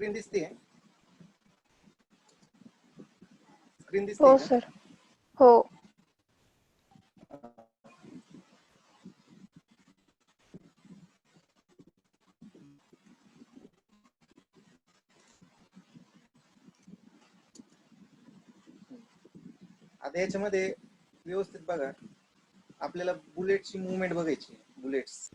Screen दिसते? Screen दिसते हो का? सर. हो. आता याच्यामध्ये व्यवस्थित बघा, आपल्याला बुलेटची मूवमेंट बघायची. बुलेट्स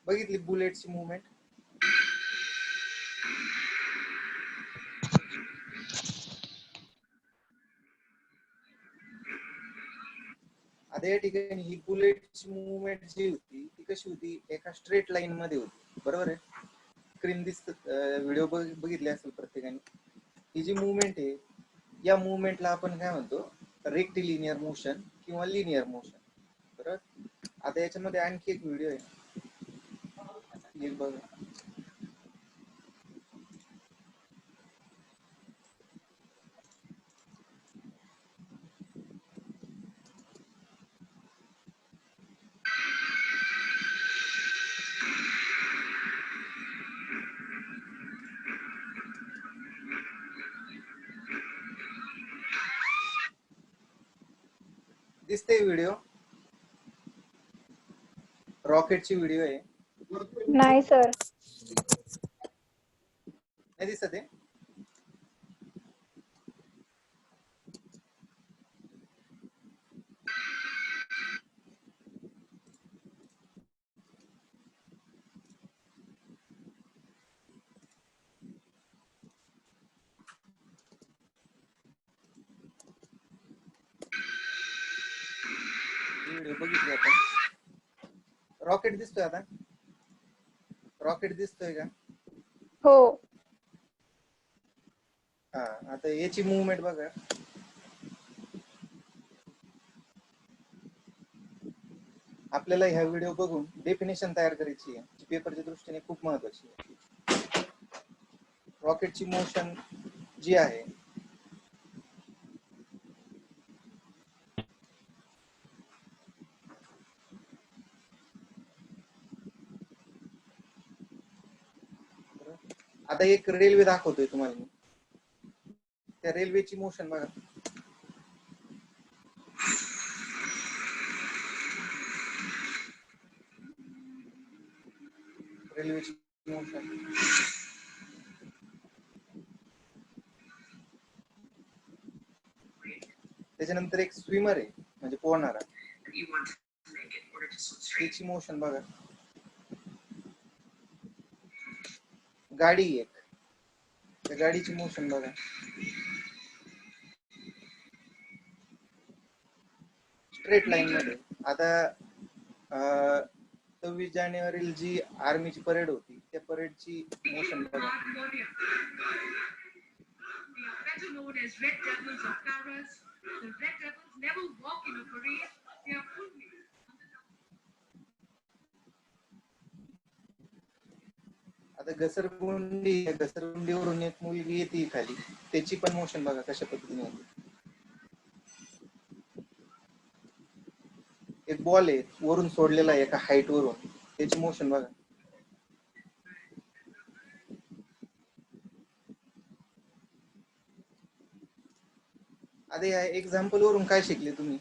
बघितली? बुलेटची मूवमेंट आता या ठिकाणी ही बुलेटची मूवमेंट जी होती ती कशी होती? एका स्ट्रेट लाईन मध्ये होती, बरोबर आहे? स्क्रीन दिसत, व्हिडिओ बघितले असेल प्रत्येकाने. ही जी मूवमेंट आहे या मूवमेंटला आपण काय म्हणतो? रेक्टिलिनियर मोशन किंवा लिनियर मोशन, बरोबर? आता याच्यामध्ये आणखी एक व्हिडिओ आहे, बघा. दिसते व्हिडिओ? रॉकेटची व्हिडिओ आहे. नाही सर. नाही दिसत आहे? व्हिडिओ बघितले आपण. रॉकेट दिसतोय आता? रॉकेट दिसतोय का? हो. हा, आता याची मूवमेंट बघा. आपल्याला ह्या व्हिडिओ बघून डेफिनेशन तयार करायची आहे, पेपरच्या दृष्टीने खूप महत्वाची आहे. रॉकेटची मोशन जी आहे आता एक रेल्वे दाखवतोय तुम्हाला मी. त्या रेल्वेची मोशन बघा. रेल्वेची मोशन त्याच्यानंतर एक स्विमर आहे म्हणजे पोहणारा, त्याची मोशन बघा. गाडी एक, त्या गाडीची मोशन बघा. स्ट्रेट लाईन मध्ये. आता 26 जानेवारी जी आर्मीची परेड होती त्या परेडची मोशन बघा. आता घसरगुंडीवरून एक मुलगी येते खाली, त्याची पण मोशन बघा कशा पद्धतीने होती. एक बॉल आहे वरून सोडलेला आहे एका हाईट वरून, त्याची मोशन बघा. आता या एक्झाम्पल वरून काय शिकले तुम्ही?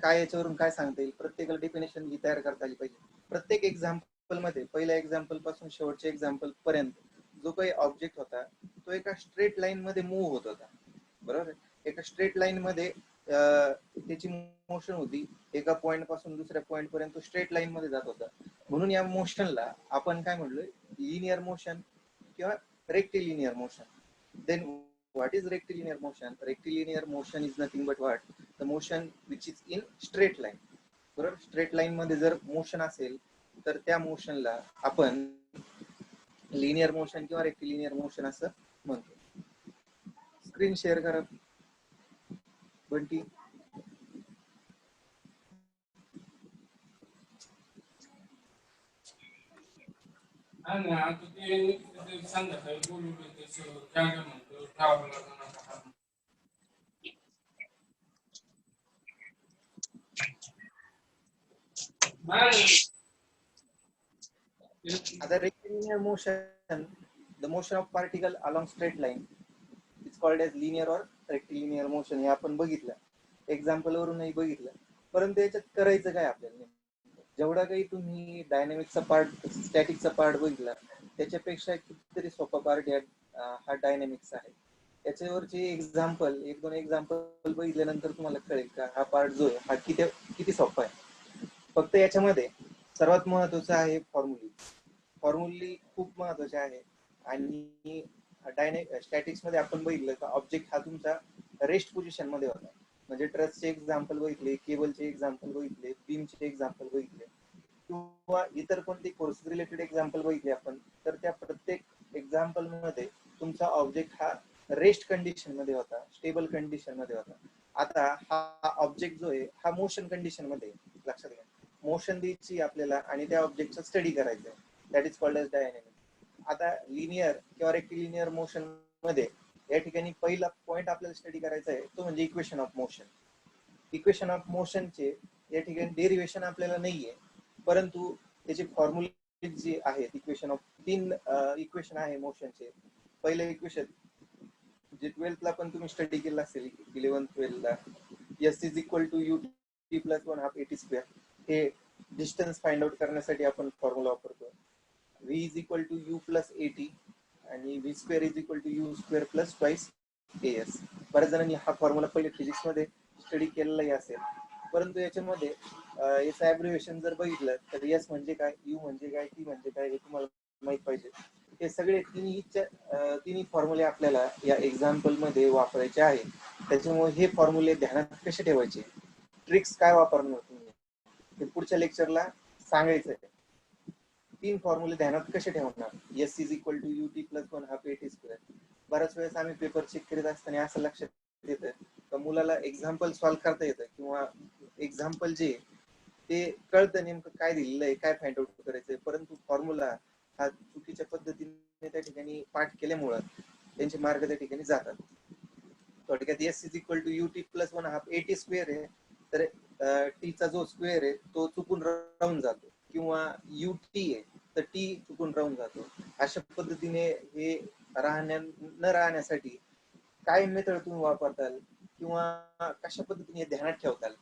काय याच्यावरून काय सांगता येईल? प्रत्येकाला डेफिनेशन ही तयार करता आली पाहिजे. प्रत्येक एक्झाम्पल मध्ये पहिल्या एक्झाम्पल पासून शेवटच्या एक्झाम्पल पर्यंत जो काही ऑब्जेक्ट होता तो एका स्ट्रेट लाईन मध्ये मूव्ह होत होता, बरोबर? एका स्ट्रेट लाईन मध्ये त्याची मोशन होती. एका पॉइंट पासून दुसऱ्या पॉइंट पर्यंत स्ट्रेट लाईन मध्ये जात होता. म्हणून या मोशनला आपण काय म्हणलोय? लिनियर मोशन किंवा rectilinear motion. Then what is rectilinear motion? Rectilinear motion is nothing but what? The motion which is in straight line. बरोबर? स्ट्रेट लाईन मध्ये जर मोशन असेल तर त्या मोशनला आपण लिनियर मोशन किंवा रेक्टिलिनियर मोशन असं म्हणतो. स्क्रीन शेअर करा बंटी. हा ना, आता ते संध्याकाळी बोलवलं तसं काय काय म्हणतो ठेवावं लागणार आता. नाही. आता rectilinear motion, the motion of particle along straight line, it's called as linear or rectilinear motion. हे आपण बघितलं, एक्झाम्पल वरूनही बघितलं. परंतु याच्यात करायचं काय आपल्याला? जेवढा काही तुम्ही डायनॅमिक्सचा पार्ट, स्टॅटिकचा पार्ट बघितला, त्याच्यापेक्षा कितीतरी सोपा पार्ट हा डायनॅमिक्स आहे. याच्यावरचे एक्झाम्पल, एक दोन एक्झाम्पल बघितल्यानंतर तुम्हाला कळेल का हा पार्ट जो आहे हा किती सोपा आहे. फक्त याच्यामध्ये सर्वात महत्वाचं आहे फॉर्म्युली खूप महत्वाचे आहे. आणि स्टॅटिक्स मध्ये आपण बघितलं का ऑब्जेक्ट हा तुमचा रेस्ट पोझिशन मध्ये होता. म्हणजे ट्रसचे एक्झाम्पल बघितले, केबलचे एक्झाम्पल बघितले, बीमचे एक्झाम्पल बघितले, किंवा इतर कोणते कोर्स रिलेटेड एक्झाम्पल बघितले आपण, तर त्या प्रत्येक एक्झाम्पल मध्ये तुमचा ऑब्जेक्ट हा रेस्ट कंडिशन मध्ये होता, स्टेबल कंडिशन मध्ये होता. आता हा ऑब्जेक्ट जो आहे हा मोशन कंडिशन मध्ये, लक्षात घ्या, मोशन द्यायची आपल्याला आणि त्या ऑब्जेक्टचा स्टडी करायचं आहे. That is called as dynamic. आता लिनियर किंवा रेक्टिलिनियर मोशन मध्ये या ठिकाणी पहिला पॉइंट आपल्याला स्टडी करायचा आहे तो म्हणजे equation of motion. Equation of मोशनचे या ठिकाणी डेरिवेशन आपल्याला नाहीये, परंतु त्याची फॉर्म्युले जी आहेत इक्वेशन ऑफ, 3 इक्वेशन आहे मोशनचे. पहिलं इक्वेशन जे 12th ला पण तुम्ही स्टडी केलं असेल, 11th-12th ला, s is equal to u t plus 1/2 a t square. हे डिस्टन्स फाइंड आउट करण्यासाठी आपण फॉर्म्युला वापरतो. V is equal to u plus a t आणि v square is equal to u square plus twice s. बऱ्याच जणांनी हा formula पहिले physics मध्ये स्टडी केलेलाही असेल, परंतु याच्यामध्ये याचं ॲब्रिव्हिएशन जर बघितलं तर एस म्हणजे काय, यू म्हणजे काय, टी म्हणजे काय, हे तुम्हाला माहित पाहिजे. हे सगळे तिन्ही फॉर्म्युले आपल्याला या एक्झाम्पल मध्ये वापरायचे आहे. त्याच्यामुळे हे फॉर्म्युले ध्यानात कसे ठेवायचे, ट्रिक्स काय वापरणार तुम्ही, हे पुढच्या लेक्चरला सांगायचं आहे. 3 फॉर्म्युले ध्यानात कसे ठेवणार. S is equal to u t plus 1/2 a t square. बऱ्याच वेळेस आम्ही पेपर चेक करीत असताना असं लक्षात येतं का मुलाला एक्झाम्पल सॉल्व्ह करता येतं, किंवा एक्झाम्पल जे ते कळतं नेमकं काय दिलेलं आहे, काय फाइंड आउट करायचंय, परंतु फॉर्म्युला हा चुकीच्या पद्धतीने त्या ठिकाणी पाठ केल्यामुळं त्यांचे मार्ग त्या ठिकाणी जातात. थोडक्यात S is equal to u t plus 1/2 a t square आहे, तर टीचा जो स्क्वेअर आहे तो चुकून राहून जातो, किंवा यू टी आहे तर टी चुकून राहून जातो. अशा पद्धतीने हे न राहण्यासाठी काय मेथड तुम्ही वापरताल किंवा कशा पद्धतीने ध्यानात ठेवताल,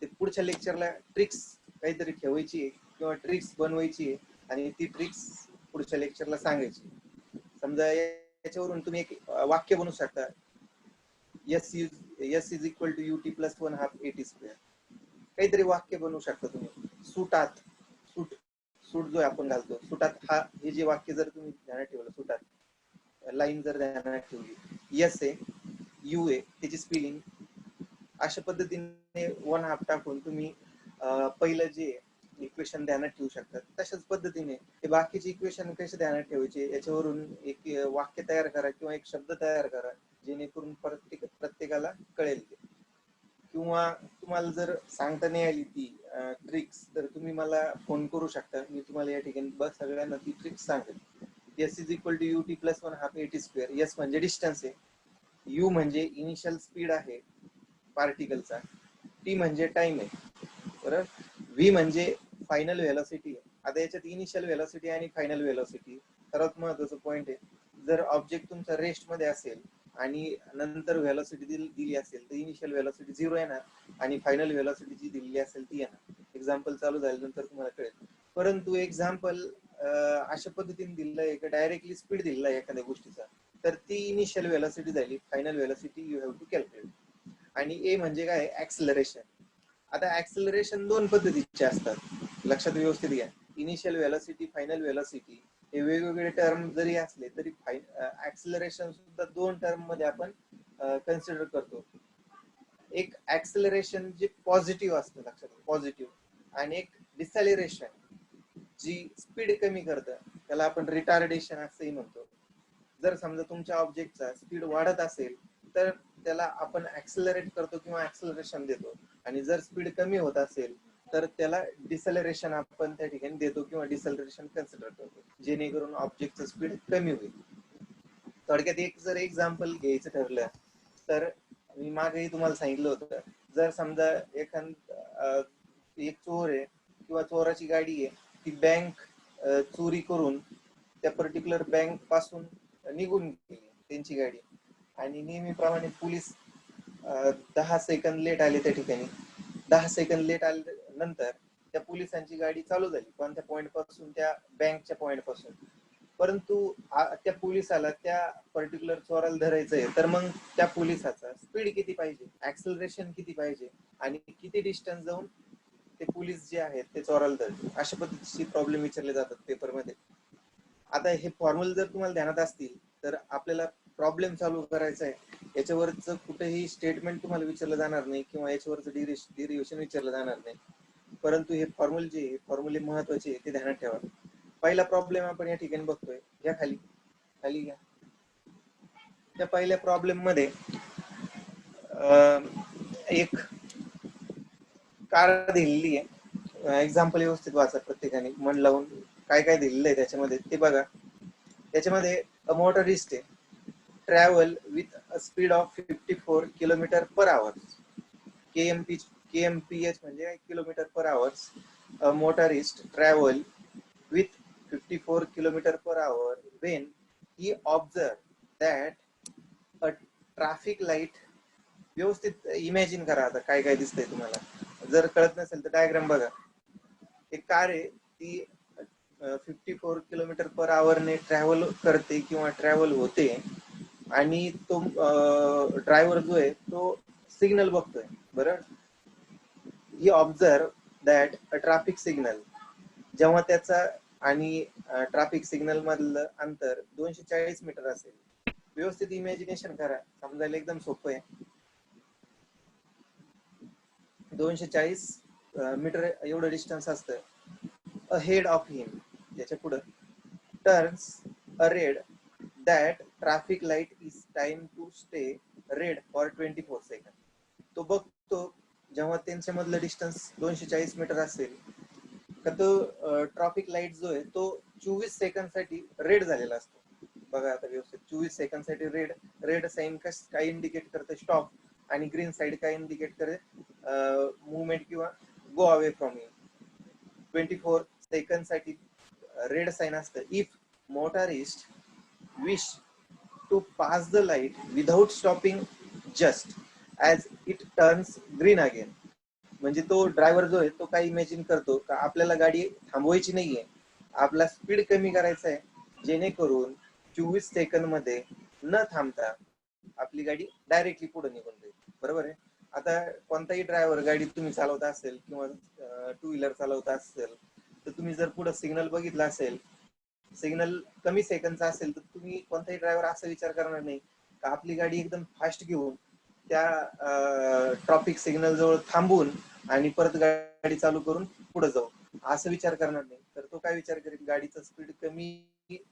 ते पुढच्या लेक्चरला ट्रिक्स काहीतरी ठेवायची आहे किंवा ट्रिक्स बनवायची आहे आणि ती ट्रिक्स पुढच्या लेक्चरला सांगायची. समजा याच्यावरून तुम्ही एक वाक्य बनवू शकता, S is equal to u t plus 1/2 a t square. काहीतरी वाक्य बनवू शकता तुम्ही. सुटात, सूट जो आपण घालतो सुटात, हा हे जे वाक्य जर तुम्ही ध्यानात ठेवलं, सुटात लाईन जर ध्यानात ठेवली, यस आहे, यू आहे, त्याची स्पेलिंग अशा पद्धतीने 1/2 टाकून तुम्ही पहिलं जे इक्वेशन ध्यानात ठेवू शकतात. तशाच पद्धतीने हे बाकीचे इक्वेशन कसे ध्यानात ठेवायचे याच्यावरून एक वाक्य तयार करा किंवा एक शब्द तयार करा, जेणेकरून प्रत्येकाला कळेल ते. किंवा तुम्हाला जर सांगता नाही आली ती ट्रिक्स, तर तुम्ही मला फोन करू शकता, मी तुम्हाला या ठिकाणी बस सगळ्यांना ती ट्रिक्स सांगेल. S is equal to u t plus 1/2 a t square. S म्हणजे डिस्टन्स आहे, यू म्हणजे इनिशियल स्पीड आहे पार्टिकलचा, टी म्हणजे टाइम आहे, बरोबर. व्ही म्हणजे फायनल व्हेलॉसिटी आहे. आता याच्यात इनिशियल व्हेलॉसिटी आणि फायनल व्हेलॉसिटी सर्वात महत्वाचा पॉईंट आहे. जर ऑब्जेक्ट तुमचा रेस्ट मध्ये असेल आणि नंतर व्हेलॉसिटी दिली असेल तर इनिशियल व्हेलॉसिटी 0 येणार आणि फायनल व्हेलॉसिटी जी दिलेली असेल ती येणार. एक्झाम्पल चालू झाल्यानंतर तुम्हाला कळेल. परंतु एक्झाम्पल अशा पद्धतीने दिलेलं आहे की डायरेक्टली स्पीड दिलेला आहे एखाद्या गोष्टीचा, तर ती इनिशियल व्हेलॉसिटी झाली, final velocity you have to calculate. आणि ए म्हणजे काय, ऍक्सलरेशन. आता ऍक्सलरेशन 2 पद्धतीचे असतात, लक्षात व्यवस्थित घ्या. इनिशियल व्हेलॉसिटी, फायनल व्हेलॉसिटी हे वेगवेगळे टर्म जरी असले तरी ऍक्सलरेशन सुद्धा 2 टर्म मध्ये आपण कन्सिडर करतो. एक ऍक्सलरेशन जे पॉझिटिव्ह असतं, लक्षात, पॉझिटिव्ह, आणि एक डिसॅलरेशन जी स्पीड कमी करतं, त्याला आपण रिटार्डेशन असंही म्हणतो. जर समजा तुमच्या ऑब्जेक्टचा स्पीड वाढत असेल तर त्याला आपण ऍक्सलरेट करतो किंवा ऍक्सलरेशन देतो, आणि जर स्पीड कमी होत असेल तर त्याला डिसेलरेशन आपण त्या ठिकाणी देतो किंवा डिसेलरेशन कन्सिडर करतो, जेणेकरून ऑब्जेक्टचं स्पीड कमी होईल. थोडक्यात एक जर एक्झाम्पल घ्यायचं ठरलं तर मी मागेही तुम्हाला सांगितलं होतं, जर समजा एक चोर आहे किंवा चोराची गाडी आहे, ती बँक चोरी करून त्या पर्टिक्युलर बँक पासून निघून गेली त्यांची गाडी, आणि नेहमीप्रमाणे पोलीस 10 सेकंद लेट आले त्या ठिकाणी. 10 सेकंद लेट आल्यानंतर त्या पोलिसांची गाडी चालू झाली कोणत्या पॉइंट पासून, त्या बँकच्या पॉइंट पासून. परंतु त्या पोलिसाला त्या पर्टिक्युलर चोराला धरायचंय, तर मग त्या पोलिसाचा स्पीड किती पाहिजे, ऍक्सलरेशन किती पाहिजे, आणि किती डिस्टन्स जाऊन ते पोलीस जे आहेत ते चोराला धरतील. अशा पद्धतीचे प्रॉब्लेम विचारले जातात पेपरमध्ये. आता हे फॉर्म्युला जर तुम्हाला ध्यानात असतील तर आपल्याला प्रॉब्लेम सॉल्व्ह करायचा आहे, याच्यावरच कुठेही स्टेटमेंट तुम्हाला विचारलं जाणार नाही किंवा याच्यावरच डिरिव्हेशन विचारलं जाणार नाही, परंतु हे फॉर्म्युले जे फॉर्म्युले महत्वाचे ते ध्यानात ठेवा. पहिला प्रॉब्लेम आपण या ठिकाणी बघतोय, घ्या खाली खाली घ्या. त्या पहिल्या प्रॉब्लेम मध्ये एक कार दिलेली आहे. एक्झाम्पल व्यवस्थित वाचा प्रत्येकाने मन लावून, काय काय दिलेलं आहे त्याच्यामध्ये ते बघा. त्याच्यामध्ये अ मोटरिस्ट आहे, travel with a speed of 54 kilometre per hour. KMPH म्हणजे kilometre per hours. A motorist travel with 54 kilometre per hour when he observed that a traffic light. व्यवस्थित इमॅजिन करा आता काय काय दिसतंय तुम्हाला. जर कळत नसेल तर डायग्राम बघा. एक कार आहे, ती 54 किलोमीटर पर आवर ने ट्रॅव्हल करते किंवा ट्रॅव्हल होते, आणि तो ड्रायव्हर जो आहे तो सिग्नल बघतोय. बरं, he observe that a traffic signal. जेव्हा त्याचा आणि ट्रॅफिक सिग्नल मधलं अंतर 240 मीटर असेल. व्यवस्थित इमॅजिनेशन करा, समजायला एकदम सोपं आहे. 240 मीटर एवढं डिस्टन्स असतं. अहेड ऑफ हिम, त्याच्या पुढे turns a red that traffic light is time to stay red for 24 second. तो बघतो जेव्हा त्यांच्या मधलं डिस्टन्स 240 मीटर असेल का तो ट्रॅफिक लाईट जो आहे तो 24 सेकंड साठी रेड झालेला असतो. बघा आता व्यवस्थित, 24 सेकंड साठी रेड. रेड साईन काय इंडिकेट करते, स्टॉप, आणि ग्रीन साइड काय इंडिकेट करे, मूवमेंट किंवा go away from you. 24 second साठी रेड साइन असतं. If motorist wish to pass the light without stopping just as it turns green again. म्हणजे तो ड्रायव्हर जो आहे तो काय इमॅजिन करतो का आपल्याला गाडी थांबवायची नाहीये, आपला स्पीड कमी करायचा आहे, जेणेकरून 24 सेकंद मध्ये न थांबता आपली गाडी डायरेक्टली पुढे निघून जाईल. बरोबर आहे. आता कोणताही ड्रायव्हर गाडी तुम्ही चालवता असेल किंवा टू व्हीलर चालवता असेल तर तुम्ही जर पुढे सिग्नल बघितला असेल, सिग्नल कमी सेकंदचा असेल तर तुम्ही कोणताही ड्रायव्हर असा विचार करणार नाही का आपली गाडी एकदम फास्ट घेऊन त्या ट्रॅफिक सिग्नल जवळ थांबून आणि परत गाडी चालू करून पुढे जाऊ, असं विचार करणार नाही. तर तो काय विचार करेल, गाडीचा स्पीड कमी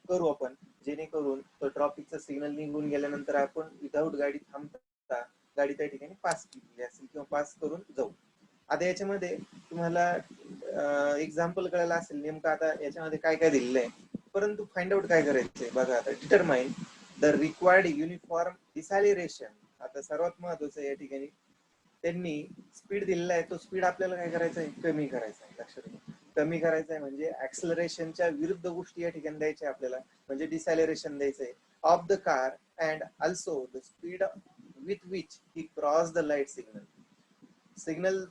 करू आपण, जेणेकरून तो ट्रॅफिकचा सिग्नल निघून गेल्यानंतर आपण विदाऊट गाडी थांबता गाडी त्या ठिकाणी पास केली असेल किंवा पास करून जाऊ. आता याच्यामध्ये तुम्हाला एक्झाम्पल कळायला असेल नेमकं आता याच्यामध्ये काय काय दिलेलं आहे, परंतु फाइंड आउट काय करायचंय बघा आता. Determine the required uniform deceleration. आता सर्वात महत्वाचं या ठिकाणी त्यांनी स्पीड दिलेला आहे, तो स्पीड आपल्याला काय करायचा आहे, कमी करायचा आहे. लक्षात घ्या, कमी करायचा आहे म्हणजे ऍक्सलरेशनच्या विरुद्ध गोष्टी या ठिकाणी द्यायच्या आपल्याला, म्हणजे डिसॅलिरेशन द्यायचंय of the car and also the speed with which he cross the light signal. Signal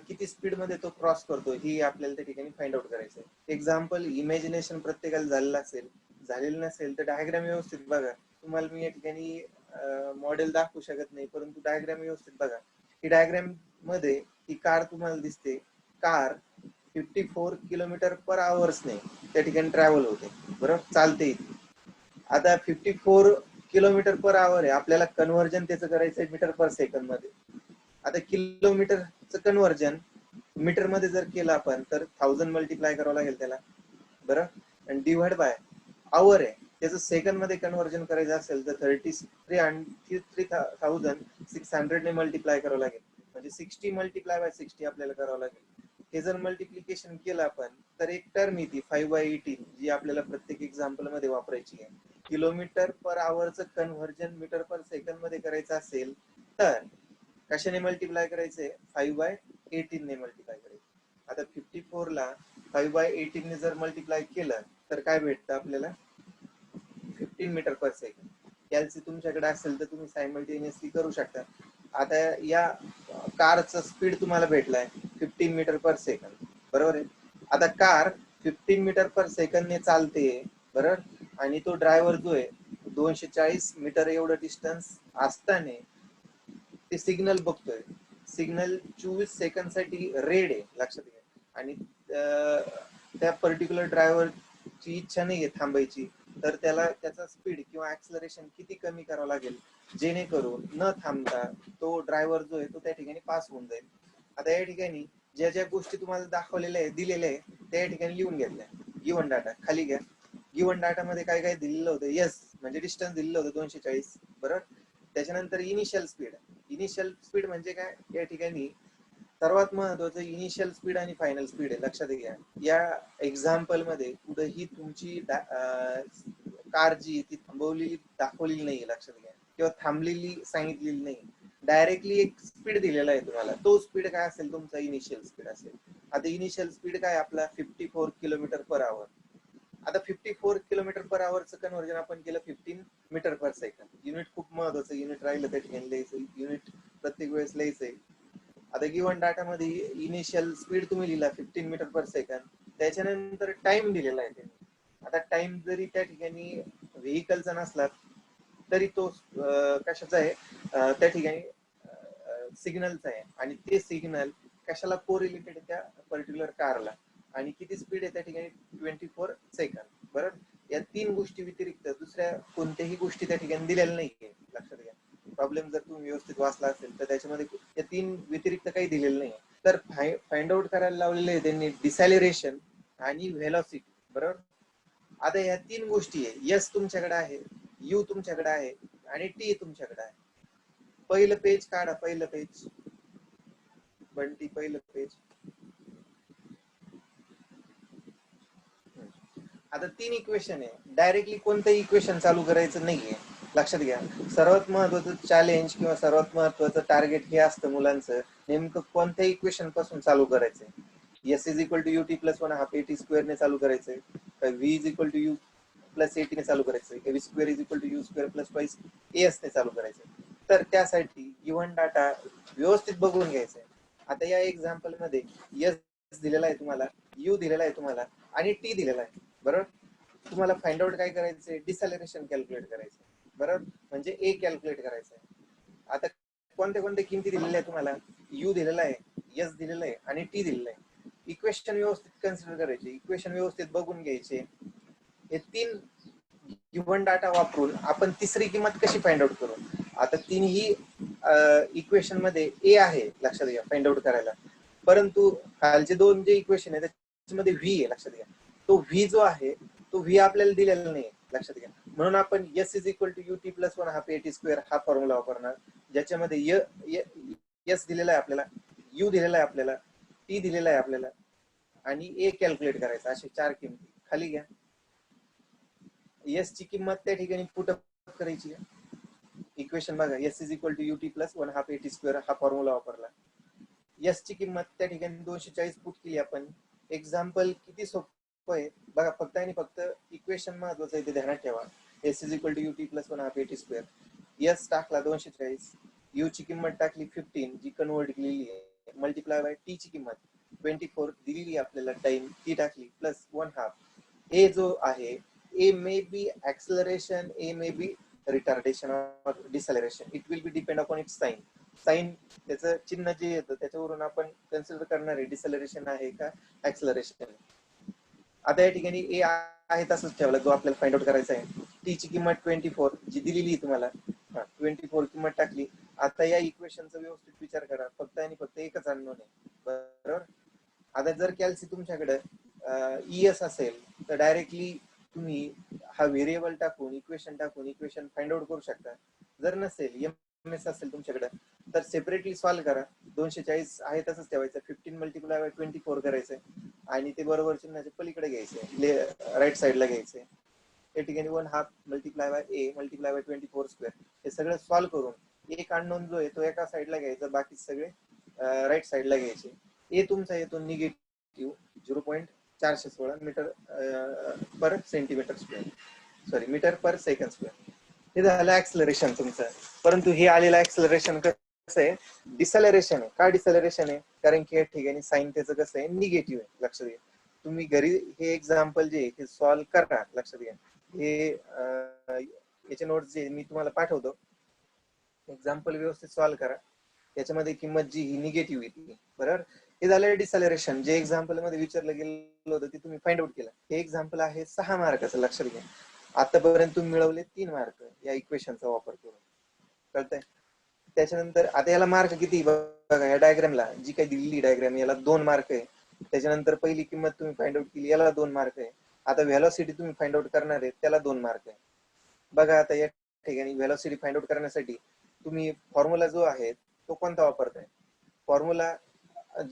किती स्पीड मध्ये तो क्रॉस करतो ही आपल्याला त्या ठिकाणी फाइंड आउट करायचं आहे. एक्झाम्पल इमॅजिनेशन प्रत्येकाला झालेलं असेल, झालेलं नसेल तर डायग्राम व्यवस्थित बघा. तुम्हाला मी या ठिकाणी मॉडेल दाखवू शकत नाही, परंतु डायग्राम व्यवस्थित बघा. ही डायग्राम मध्ये ही कार तुम्हाला दिसते. कार 54 किलोमीटर पर आवर्सने त्या ठिकाणी ट्रॅव्हल होते, बरोबर, चालते. आता 54 किलोमीटर पर आवर आहे, आपल्याला कन्व्हर्जन त्याचं करायचंय मीटर पर सेकंड मध्ये. आता किलोमीटरचं कन्व्हर्जन मीटर मध्ये जर केलं आपण तर 1000 मल्टिप्लाय करावं लागेल त्याला, बरं, आणि डिवाइड बाय आवर आहे, त्याचं सेकंड मध्ये कन्व्हर्जन करायचं असेल तर 33,600 ने मल्टिप्लाय करावं लागेल, म्हणजे 60 मल्टिप्लाय बाय 60 आपल्याला करावं लागेल. हे जर मल्टिप्लिकेशन केलं आपण तर एक टर्म येते 5/18 जी आपल्याला प्रत्येक एक्झाम्पल मध्ये वापरायची आहे. किलोमीटर पर आवरचं कन्व्हर्जन मीटर पर सेकंड मध्ये करायचं असेल तर कशाने मल्टिप्लाय करायचंय? 5/18 ने मल्टिप्लाय करायचं. आता 54 ला 5/18 ने जर मल्टिप्लाय केलं तर काय भेटतं आपल्याला? 15 मीटर पर सेकंड. कॅल्सी तुमच्याकडे असेल तर तुम्ही सायमल्टेनियसली करू शकता. आता या कारचा स्पीड तुम्हाला भेटलाय 15 मीटर पर सेकंड, बरोबर आहे. आता कार 15 मीटर पर सेकंड ने चालते, बरोबर, आणि तो ड्रायव्हर जो आहे 240 मीटर एवढं डिस्टन्स असताना ते सिग्नल बघतोय. सिग्नल 24 सेकंड साठी रेड आहे, लक्षात घ्या. आणि त्या पर्टिक्युलर ड्रायव्हरची इच्छा नाहीये थांबायची, तर त्याला त्याचा स्पीड किंवा ऍक्सलरेशन किती कमी करावं लागेल जेणेकरून न थांबता तो ड्रायव्हर जो आहे तो त्या ठिकाणी पास होऊन जाईल. आता या ठिकाणी ज्या ज्या गोष्टी तुम्हाला दाखवलेल्या आहे, दिलेल्या आहे, त्या ठिकाणी लिहून घेतल्या. गिवन डाटा खाली घ्या. गिवन डाटा मध्ये काय काय दिलेलं होतं? यस म्हणजे डिस्टन्स दिलेलं होतं 240, बरोबर. त्याच्यानंतर इनिशियल स्पीड. इनिशियल स्पीड म्हणजे काय? या ठिकाणी सर्वात महत्वाचं इनिशियल स्पीड आणि फायनल स्पीड आहे, लक्षात घ्या. या एक्झाम्पल मध्ये कुठेही तुमची कार जी ती थांबवलेली दाखवलेली नाही, लक्षात घ्या, किंवा थांबलेली सांगितलेली नाही. डायरेक्टली एक स्पीड दिलेला आहे तुम्हाला, तो स्पीड काय असेल? तुमचा इनिशियल स्पीड असेल. आता इनिशियल स्पीड काय आपला? 54 किलोमीटर पर आवर. आता 54 किलोमीटर पर आवरचं कन्व्हर्जन आपण केलं 15 मीटर पर सेकंड. युनिट खूप महत्वाचं युनिट राहिलं त्या ठिकाणी लिहायचं, युनिट प्रत्येक वेळेस लिहायचंय. आता गिवन डाटा मध्ये इनिशियल स्पीड तुम्ही लिहिला 15 मीटर पर सेकंड, त्याच्यानंतर टाइम दिलेला आहे त्यांनी. आता टाइम जरी त्या ठिकाणी व्हेकलचा नसला तरी तो कशाचा आहे? त्या ठिकाणी सिग्नलचा आहे. आणि ते सिग्नल कशाला कोरिलेटेड? त्या पर्टिक्युलर कारला. आणि किती स्पीड आहे त्या ठिकाणी? 24 सेकंड, बरोबर. या तीन गोष्टी व्यतिरिक्त दुसऱ्या कोणत्याही गोष्टी त्या ठिकाणी दिलेल्या नाहीये, लक्षात घ्या. प्रॉब्लेम जर तुम्ही व्यवस्थित वाचला असेल तर त्याच्यामध्ये या तीन व्यतिरिक्त काही दिलेलं नाही. तर फाइंड आउट करायला लावलेले आहे त्यांनी डिसॅलरेशन आणि व्हेलॉसिटी, बरोबर. आता या तीन गोष्टी आहे. यस तुमच्याकडे आहे, यू तुमच्याकडे आहे, आणि टी तुमच्याकडे आहे. पहिलं पेज काढा, पहिलं पेज बंटी, पहिलं पेज. आता तीन इक्वेशन आहे, डायरेक्टली कोणतंही इक्वेशन चालू करायचं नाहीये, लक्षात घ्या. सर्वात महत्वाचं चॅलेंज किंवा सर्वात महत्वाचं टार्गेट हे असतं मुलांचं, नेमकं कोणत्या इक्वेशन पासून चालू करायचंय. S is equal to u t plus 1/2 a t square ने चालू करायचंय, V is equal to u plus a t ने चालू करायचंय, V square is equal to u square plus twice S ने चालू करायचंय. तर त्यासाठी गिव्हन डाटा व्यवस्थित बघून घ्यायचंय. आता या एक्झाम्पल मध्ये एस दिलेला आहे तुम्हाला, यू दिलेला आहे तुम्हाला, आणि टी दिलेला आहे, बरोबर. तुम्हाला फाइंड आउट काय करायचंय? डिसॅलरेशन कॅल्क्युलेट करायचं, बरोबर, म्हणजे ए कॅल्क्युलेट करायचंय. आता कोणत्या कोणत्या किमती दिलेल्या आहे तुम्हाला? यू दिलेला आहे, एस दिलेला आहे, आणि टी दिलेला आहे. इक्वेशन व्यवस्थित कन्सिडर करायचे, इक्वेशन व्यवस्थित बघून घ्यायचे. हे तीन गिव्हन डाटा वापरून आपण तिसरी किंमत कशी फाइंड आउट करू? आता तीनही इक्वेशन मध्ये ए आहे, लक्षात घ्या, फाइंड आउट करायला. परंतु खालचे दोन जे इक्वेशन आहे त्याच्यामध्ये व्ही आहे, लक्षात घ्या. तो व्ही जो आहे तो व्ही आपल्याला दिलेला नाही, लक्षात घ्या. म्हणून आपण S is equal to u t plus 1/2 a t square हा फॉर्म्युला वापरणार, ज्याच्यामध्ये एस दिलेला आहे आपल्याला, यू दिलेला आहे आपल्याला, टी दिलेला आहे आपल्याला, आणि ए कॅल्क्युलेट करायचा. असे चार किमती खाली घ्या. एस ची किंमत त्या ठिकाणी पुट अप करायची आहे. इक्वेशन बघा, S is equal to u t plus 1/2 a t square हा फॉर्म्युला वापरला. एस ची किंमत त्या ठिकाणी 240 पुट केली आपण. एक्झाम्पल किती सोपं आहे बघा, फक्त आणि फक्त इक्वेशन महत्वाचं आहे ते ध्यानात ठेवा. S is equal to u t plus 1/2 a t square, S टाकला 240, यू ची किंमत टाकली 15 जी कन्वर्ट केलेली आहे, मल्टिप्लाय बाय टी ची किंमत 24 दिलेली आपल्याला टाइम ती टाकली, प्लस 1/2. ए जो आहे ए may be acceleration, A may be retardation or deceleration. It will be depend upon its sign. Sign त्याचं चिन्ह जे येतं त्याच्यावरून आपण कन्सिडर करणार आहे डिसेलरेशन आहे का ऍक्सलरेशन. आता या ठिकाणी ए आहे तसंच ठेवला जो आपल्याला फाइंड आउट करायचा आहे. टी ची किंमत 24 जी दिलेली आहे तुम्हाला, 24 किंमत टाकली. आता या इक्वेशनचा व्यवस्थित विचार करा, फक्त आणि फक्त एकच अननोन आहे, बरोबर. आता जर कॅल्सी तुमच्याकडे ईएस असेल तर डायरेक्टली तुम्ही हा व्हेरिएबल टाकून इक्वेशन फाइंड आउट करू शकता. जर नसेल, एम एस असेल तुमच्याकडे तर सेपरेटली सॉल्व्ह करा. 240 आहे तसंच ठेवायचं. 15 मल्टिप्लाय बाय 24 करायचंय आणि ते बरोबर चिन्हाच्या पलीकडे घ्यायचंय, राईट साईडला घ्यायचंय. या ठिकाणी 1/2 multiply by A multiply by 24 square हे सगळं सॉल्व्ह करून एक अननोन जो आहे तो एका साईडला घ्यायचा, बाकी सगळे राईट साईडला घ्यायचे. ए तुमचा येतो निगेटिव्ह 0.416 मीटर पर centimetre square, sorry metre per second square. हे झालं ऍक्सलरेशन तुमचं. परंतु हे आलेलं ऍक्सलरेशन कसं आहे, डिसॅलरेशन आहे. का डिसॅलरेशन आहे? कारण की या ठिकाणी साईन त्याचं कसं आहे, निगेटिव्ह आहे. लक्षात घ्या. तुम्ही घरी हे एक्झाम्पल जे हे सॉल्व्ह करा. लक्षात घ्या, हे याचे नोट्स जे मी तुम्हाला पाठवतो, एक्झाम्पल व्यवस्थित सॉल्व्ह करा. याच्यामध्ये किंमत जी ही निगेटिव्ह येते, बरोबर. हे झालं डिसॅलरेशन. जे एक्झाम्पल मध्ये विचारलं गेलं होतं ते तुम्ही फाइंड आउट केलं. हे एक्झाम्पल आहे 6 मार्काचं. लक्षात घ्या, आतापर्यंत तुम्ही मिळवले 3 मार्क या इक्वेशनचा वापर करून. कळतंय? त्याच्यानंतर आता याला मार्क किती बघा, या डायग्रामला जी काही दिलेली डायग्राम याला 2 मार्क आहे. त्याच्यानंतर पहिली किंमत तुम्ही फाइंड आउट केली, याला 2 मार्क आहे. आता व्हेलॉसिटी तुम्ही फाइंड आउट करणार आहे, त्याला 2 मार्क आहे. बघा आता या ठिकाणी व्हेलॉसिटी फाइंड आउट करण्यासाठी तुम्ही फॉर्म्युला जो आहे तो कोणता वापरताय? फॉर्म्युला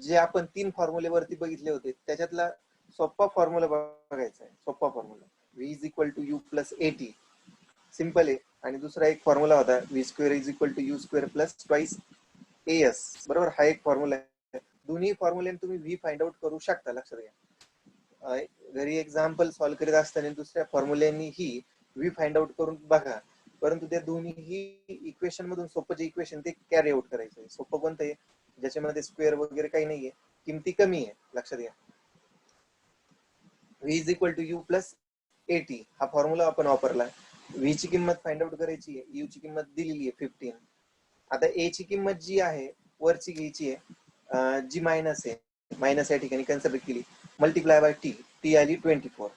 जे आपण 3 फॉर्म्युले वरती बघितले होते त्याच्यातला सोपा फॉर्म्युला बघायचा आहे. सोपा formula v is equal to u plus a t, simple आहे. आणि दुसरा एक फॉर्म्युला होता v square is equal to u square plus twice s, बरोबर. हा एक फॉर्म्युला आहे. दोन्ही फॉर्म्युले तुम्ही v फाइंड आउट करू शकता. लक्षात घ्या, घरी एक्झाम्पल सॉल्व्ह करीत असताना दुसऱ्या फॉर्म्युलेनी ही v फाइंड आउट करून बघा. परंतु त्या दोन्ही इक्वेशन मधून सोपं जे इक्वेशन ते कॅरी आउट करायचं. सोपं कोणतं आहे? ज्याच्यामध्ये स्क्वेअर वगैरे काही नाहीये, किमती कमी आहे. लक्षात घ्या, v is equal to u plus a t हा फॉर्म्युला आपण वापरला. v ची किंमत फाइंड आउट करायची आहे, u ची किंमत दिलेली आहे 15. आता a ची किंमत जी आहे वरची घ्यायची आहे, जी मायनस आहे, मायनस या ठिकाणी कन्सिडर केली, मल्टिप्लाय बाय टी आली 24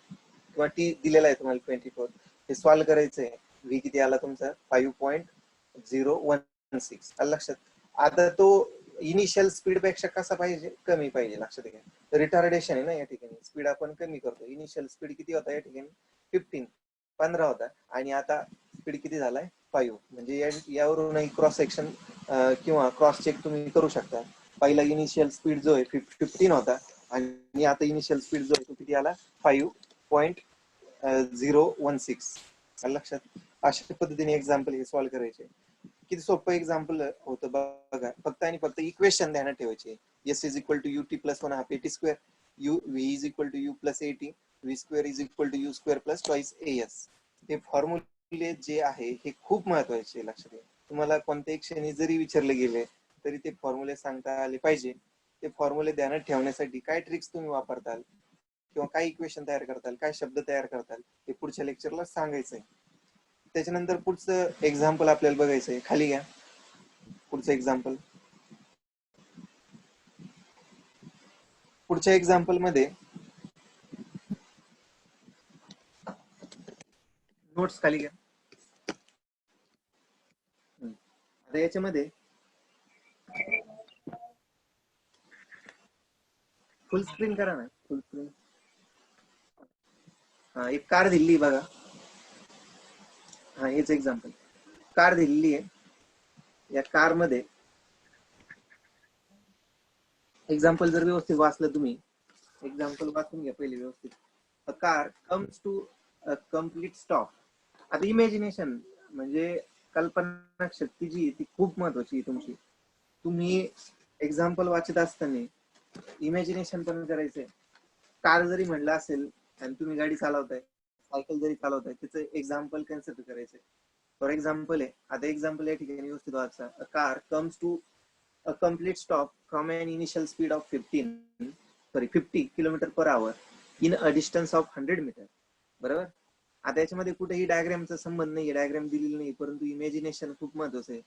किंवा टी दिलेला आहे तुम्हाला 24. हे सॉल्व्ह करायचंय. v किती आला तुमचा 5.016 आलं लक्षात. आता तो इनिशियल स्पीड पेक्षा कसा पाहिजे? कमी पाहिजे. लक्षात घ्या, रिटार्डेशन आहे ना या ठिकाणी, स्पीड आपण कमी करतो. इनिशियल स्पीड किती होता या ठिकाणी? 15 होता आणि आता स्पीड किती झालाय? 5. म्हणजे यावरून क्रॉस सेक्शन किंवा क्रॉस चेक तुम्ही करू शकता. पहिला इनिशियल स्पीड जो आहे 15 होता आणि आता इनिशियल स्पीड जो आहे तो किती आला? 5.016 लक्षात. अशा पद्धतीने एक्झाम्पल हे सॉल्व्ह करायचे. किती सोपं एक्झाम्पल होतं बघा. फक्त आणि फक्त इक्वेशन ध्यानात ठेवायचे. S is equal to u t plus 1 half a t square, u v is equal to u plus a t, v square is equal to u square plus twice s. हे फॉर्म्युले जे आहे हे खूप महत्वाचे. लक्षात घ्या, तुम्हाला कोणत्याही क्षणी जरी विचारले गेले तरी ते फॉर्म्युले सांगता आले पाहिजे. ते फॉर्म्युले ध्यानात ठेवण्यासाठी काय ट्रिक्स तुम्ही वापरताल किंवा काय इक्वेशन तयार करताल, काय शब्द तयार करताल, हे पुढच्या लेक्चरला सांगायचंय. त्याच्यानंतर पुढचं एक्झाम्पल आपल्याला बघायचंय. खाली घ्या पुढचं एक्झाम्पल. पुढच्या एक्झाम्पल मध्ये नोट्स खाली घ्या. आता याच्यामध्ये फुल स्क्रीन करा ना, फुल स्क्रीन. हा, एक कार दिलेली बघा. हा, हेच एक्झाम्पल. कार दिलेली आहे. या कार मध्ये एक्झाम्पल जर व्यवस्थित वाचलं तुम्ही, एक्झाम्पल वाचून घ्या पहिले व्यवस्थित. A car comes to a complete stop. आता इमॅजिनेशन म्हणजे कल्पना शक्ती जी ती खूप महत्वाची आहे तुमची. तुम्ही एक्झाम्पल वाचत असताना इमॅजिनेशन पण करायचंय. कार जरी म्हणलं असेल आणि तुम्ही गाडी चालवताय, सायकल जरी चालवताय, त्याचं एक्झाम्पल कन्सिडर करायचंय. फॉर एक्झाम्पल आहे. आता एक्झाम्पल या ठिकाणी व्यवस्थित वाचा. A car comes to a complete stop from an initial speed of 50 kilometre per hour in a distance of 100 metre. बरोबर. आता याच्यामध्ये कुठेही डायग्रामचा संबंध नाही, डायग्राम दिलेली नाही, परंतु इमॅजिनेशन खूप महत्वाचं आहे.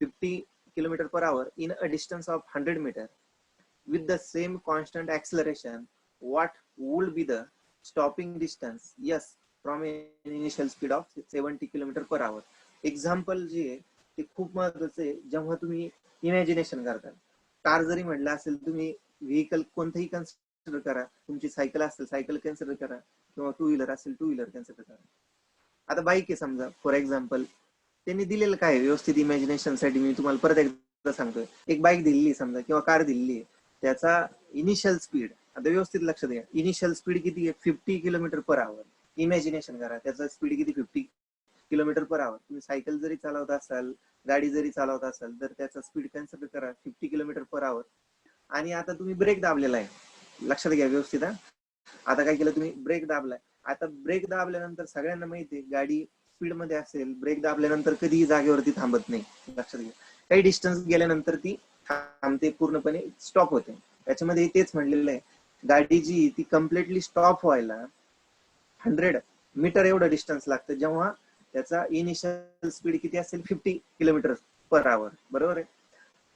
50 kilometre per hour in a distance of 100 metre with the same constant acceleration, what would be the stopping distance? Yes, from an initial speed of 70 kilometre per our. Example जे आहे ते खूप महत्वाचं आहे जेव्हा तुम्ही इमॅजिनेशन करता. कार जरी म्हटलं असेल, तुम्ही व्हेकल कोणतेही कन्सिडर करा. तुमची सायकल असेल सायकल कन्सिडर करा किंवा टू व्हीलर असेल टू व्हीलर कन्सिडर करा. आता बाईक आहे समजा फॉर एक्झाम्पल, त्यांनी दिलेलं काय व्यवस्थित इमॅजिनेशन साठी मी तुम्हाला परत एकदा सांगतोय. एक बाईक दिलेली समजा किंवा कार दिलेली, त्याचा इनिशियल स्पीड, आता व्यवस्थित लक्षात घ्या, इनिशियल स्पीड किती आहे? 50 किलोमीटर पर आवर. इमॅजिनेशन करा त्याचा स्पीड किती? 50 किलोमीटर पर आवर. तुम्ही सायकल जरी चालवत असाल, गाडी जरी चालवत असाल, तर त्याचा स्पीड कन्सिडर करा 50 किलोमीटर पर आवर. आणि आता तुम्ही ब्रेक दाबलेला आहे, लक्षात घ्या व्यवस्थित. आता काय केलं तुम्ही? ब्रेक दाबलाय. आता ब्रेक दाबल्यानंतर सगळ्यांना माहिती आहे गाडी स्पीड मध्ये असेल, ब्रेक दाबल्यानंतर कधीही जागेवरती थांबत नाही, लक्षात घ्या. काही डिस्टन्स गेल्यानंतर ती थांबते, पूर्णपणे स्टॉप होते. त्याच्यामध्ये तेच म्हणलेलं आहे, गाडी जी ती कम्प्लिटली स्टॉप व्हायला 100 मीटर एवढं डिस्टन्स लागतं, जेव्हा त्याचा इनिशियल स्पीड किती असेल? 50 किलोमीटर पर आवर, बरोबर आहे.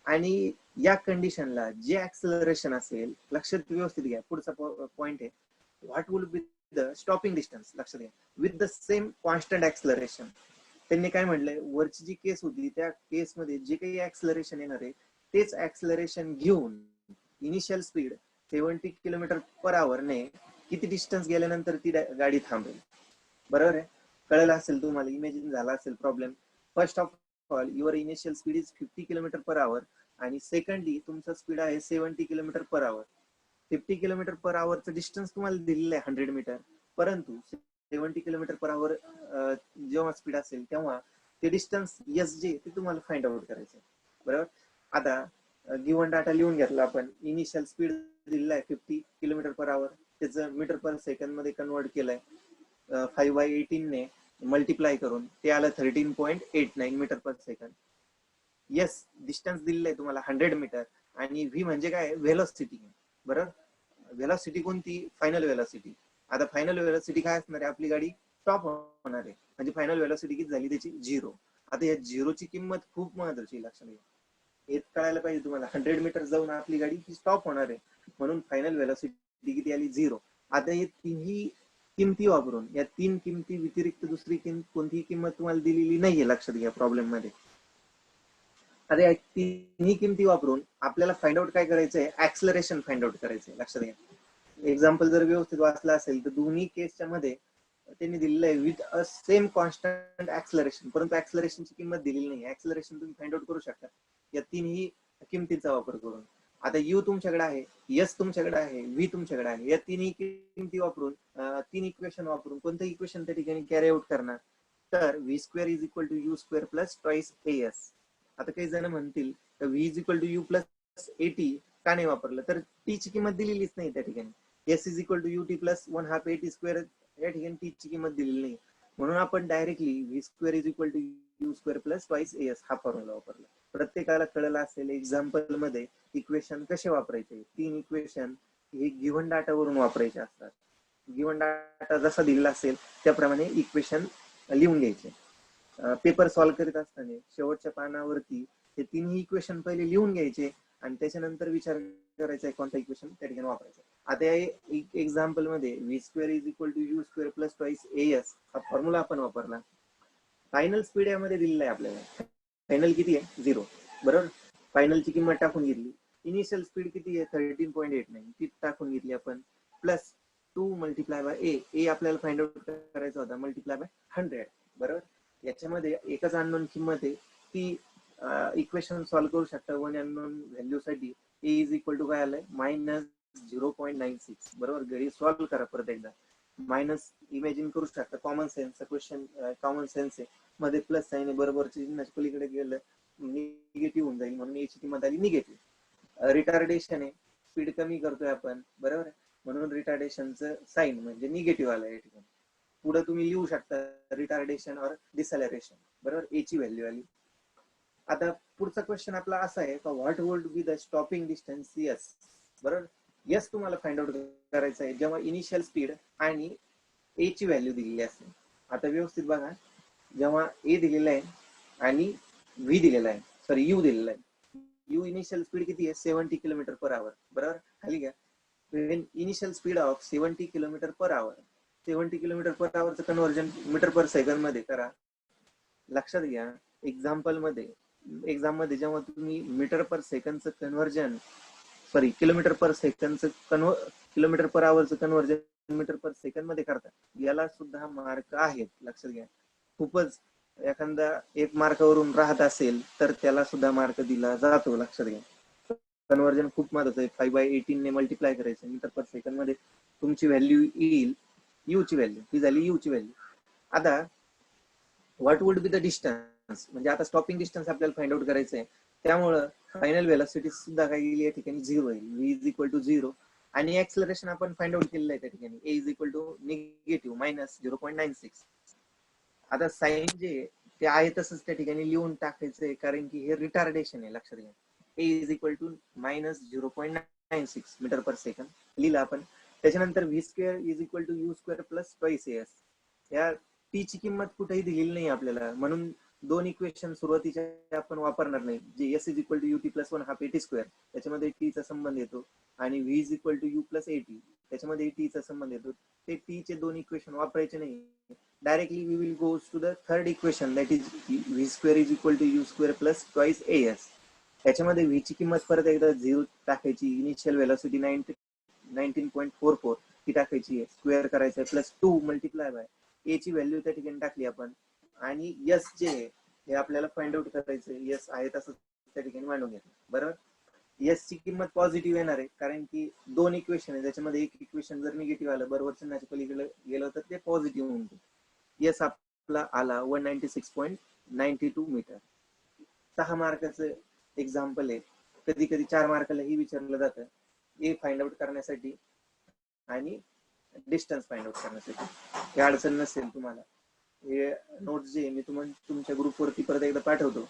आणि या कंडिशनला जे ऍक्सलरेशन असेल, लक्षात व्यवस्थित घ्या, पुढचा पॉइंट आहे, what would be the stopping distance, लक्षात घ्या, with the same constant acceleration. त्यांनी काय म्हटलंय, वरची जी केस होती त्या केसमध्ये जे काही ऍक्सलरेशन येणार आहे तेच ऍक्सलरेशन घेऊन इनिशियल स्पीड 70 किलोमीटर पर आवर ने किती डिस्टन्स गेल्यानंतर ती गाडी थांबेल, बरोबर आहे. कळलं असेल तुम्हाला, इमॅजिन झाला असेल problem. First of all your initial speed is 50 kilometre per आवर, आणि सेकंडली तुमचा स्पीड आहे 70 किलोमीटर पर आवर. 50 किलोमीटर पर आवरचं डिस्टन्स तुम्हाला दिलेलं आहे 100 मीटर, परंतु 70 किलोमीटर पर आवर जेव्हा स्पीड असेल तेव्हा ते डिस्टन्स एस जे ते तुम्हाला फाइंड आउट करायचं, बरोबर. आता गिव्हन डाटा लिहून घेतला आपण. इनिशियल स्पीड दिलेला आहे 50 किलोमीटर पर आवर, त्याचं मीटर पर सेकंड मध्ये कन्वर्ट केलंय 5/18 ने मल्टिप्लाय करून, ते आलं 13.89 metre per second. Yes, distance दिलेलं आहे तुम्हाला 100 मीटर, आणि व्ही म्हणजे काय? व्हेलॉसिटी, बरोबर. व्हेलॉसिटी कोणती? Final velocity. आता फायनल व्हेलॉसिटी काय असणार आहे? आपली गाडी स्टॉप होणार आहे, म्हणजे फायनल व्हेलॉसिटी किती झाली त्याची? 0. आता या 0ची किंमत खूप महत्वाची, लक्षात घ्या. हे कळायला पाहिजे तुम्हाला. 100 मीटर जाऊन आपली गाडी ही स्टॉप होणार आहे, म्हणून फायनल व्हेलॉसिटी किती आली? 0. आता हे तिन्ही किमती वापरून, या 3 किमती व्यतिरिक्त दुसरी कोणतीही किंमत तुम्हाला दिलेली नाहीये, लक्षात घ्या प्रॉब्लेम मध्ये. आता या तिन्ही किमती वापरून आपल्याला फाइंड आउट काय करायचंय? ऍक्सलरेशन फाइंड आउट करायचंय, लक्षात घ्या. एक्झाम्पल जर व्यवस्थित वाचला असेल तर दोन्ही केसच्या मध्ये त्यांनी दिलेलं आहे with a same constant acceleration, परंतु ऍक्सलरेशनची किंमत दिलेली नाही. ऍक्सलरेशन तुम्ही फाइंड आउट करू शकता या तिन्ही किमतीचा वापर करून. आता यू तुमच्याकडे आहे, एस तुमच्याकडे आहे, व्ही तुमच्याकडे आहे. या तिन्ही किमती वापरून 3 इक्वेशन वापरून कोणतं इक्वेशन त्या ठिकाणी कॅरी आउट करणार? तर v square is equal to u square plus twice a s. आता काही जण म्हणतील तर v is equal to u plus a t का नाही वापरलं? तर टी ची किंमत दिलेलीच नाही त्या ठिकाणी. S is equal to u t plus 1/2 a t square, या ठिकाणी टी ची किंमत दिलेली नाही, म्हणून आपण directly v square is equal to u square plus twice a s हा फॉर्म्युला वापरला. प्रत्येकाला कळलं असेल एक्झाम्पल मध्ये इक्वेशन कसे वापरायचे. 3 इक्वेशन हे गिव्हन डाटा वरून वापरायचे असतात. गिव्हन डाटा जसा दिलेला असेल त्याप्रमाणे इक्वेशन लिहून घ्यायचे. पेपर सॉल्व्ह करीत असताना शेवटच्या पानावरती हे तिन्ही इक्वेशन पहिले लिहून घ्यायचे, आणि त्याच्यानंतर विचार करायचा कोणता इक्वेशन त्या ठिकाणी वापरायचा. आता या एक्झाम्पल मध्ये v square is equal to u square plus twice a s हा फॉर्म्युला आपण वापरला. फायनल स्पीड यामध्ये दिलेला आहे आपल्याला. फायनल किती आहे? 0, बरोबर. फायनलची किंमत टाकून घेतली. इनिशियल स्पीड किती आहे? 13.89, ती टाकून घेतली आपण, प्लस 2 मल्टिप्लाय बाय ए आपल्याला फाइंड आउट करायचा होता, मल्टिप्लाय बाय 100, बरोबर. याच्यामध्ये एकच अननोन किंमत आहे, ती इक्वेशन सॉल्व्ह करू शकता. वन अननोन व्हॅल्यू साठी ए इज इक्वल टू काय आलंय? -0.96, बरोबर. घरी सॉल्व्ह करा परत एकदा. मायनस इमॅजिन करू शकता, common sense question, common sense आहे, मध्ये प्लस साइन आहे, बरोबरची चिन्हाच्या पलीकडे गेलं निगेटिव्ह होऊन जाईल, म्हणून याची किंमत आली निगेटिव्ह. रिटार्डेशन आहे, स्पीड कमी करतोय आपण, बरोबर आहे, म्हणून रिटार्डेशनचं साइन म्हणजे निगेटिव्ह आलं या ठिकाणी. पुढे तुम्ही लिहू शकता रिटार्डेशन और डिसॅलरेशन, बरोबर, ए ची व्हॅल्यू आली. आता पुढचा क्वेश्चन आपला असा आहे का what would be the stopping distance S, बरोबर. एस तुम्हाला फाइंड आउट करायचं आहे जेव्हा इनिशियल स्पीड आणि ए ची व्हॅल्यू दिलेली असेल. आता व्यवस्थित बघा, जेव्हा ए दिलेला आहे आणि व्ही दिलेला आहे, सॉरी यू दिलेला आहे. यू इनिशियल स्पीड किती आहे? 70 किलोमीटर पर आवर, बरोबर. खाली घ्या, initial speed of 70 kilometre per hour. 70 kilometre per आवरचं कन्व्हर्जन मीटर पर सेकंड मध्ये करा. लक्षात घ्या, एक्झाम मध्ये जेव्हा तुम्ही मीटर पर सेकंडचं कन्व्हर्जन, सॉरी किलोमीटर पर सेकंडचं किलोमीटर पर आवरचं कन्व्हर्जन मीटर पर सेकंड मध्ये करता, याला सुद्धा मार्क आहेत, लक्षात घ्या. खूपच एखादा 1 मार्कावरून राहत असेल तर त्याला सुद्धा मार्क दिला जातो, लक्षात घ्या. कन्वर्जन खूप महत्वाचं आहे. 5/18 ने मल्टिप्लाय करायचं, मीटर पर सेकंड मध्ये तुमची व्हॅल्यू येईल यू ची व्हॅल्यू, ही झाली यू ची व्हॅल्यू. आता what would be the distance, म्हणजे आता स्टॉपिंग डिस्टन्स आपल्याला फाइंड आउट करायचं आहे, त्यामुळं फायनल व्हेलॉसिटी सुद्धा काय केली या ठिकाणी 0 होईल. v इज इक्वल टू 0 आणि ऍक्सलरेशन आपण फाइंड आउट केलेलं आहे त्या ठिकाणी a is equal to negative -0.96. आता साइन जे ते आहे तसंच त्या ठिकाणी लिहून टाकायचंय, कारण की हे रिटार्डेशन आहे, लक्षात घ्या. a is equal to -0.96 metre per second लिहिलं आपण. त्याच्यानंतर v square is equal to u square plus twice as. या टी ची किंमत कुठेही दिलेली नाही आपल्याला, म्हणून दोन इक्वेशन सुरुवातीच्या आपण वापरणार नाही. जे s is equal to u t plus 1 half a t square, त्याच्यामध्ये टी चा संबंध येतो, आणि v is equal to u plus a t, त्याच्यामध्ये टी चा संबंध येतो. ते टी चे दोन इक्वेशन वापरायचे नाही. Directly we will go to the third equation, that is v square is equal to u square plus twice s. त्याच्यामध्ये व्ही ची किंमत परत एकदा 0 टाकायची, इनिशियल व्हेलॉसिटी 19.44 ती टाकायची, स्क्वेअर करायचं प्लस 2 मल्टिप्लाय बाय ए ची व्हॅल्यू त्या ठिकाणी टाकली आपण, आणि यस जे हे आपल्याला फाइंड आउट करायचं, यस आहे तसं त्या ठिकाणी मांडून घेतलं. बरोबर, यस ची किंमत पॉझिटिव्ह येणार आहे, कारण की दोन इक्वेशन आहे, त्याच्यामध्ये एक इक्वेशन जर निगेटिव्ह आलं, बरोबर चिन्हाच्या पलीकडे गेलं तर ते पॉझिटिव्ह होऊन जाईल. यस आपला आला 196.92 मीटर. 6 मार्काचं एक्झाम्पल आहे. कधी कधी 4 मार्काला ही विचारलं जातं, ए फाइंड आउट करण्यासाठी आणि डिस्टन्स फाइंड आउट करण्यासाठी. हे अडचण नसेल तुम्हाला, हे नोट्स जे मी तुम्हाला तुमच्या ग्रुपवरती परत एकदा पाठवतो.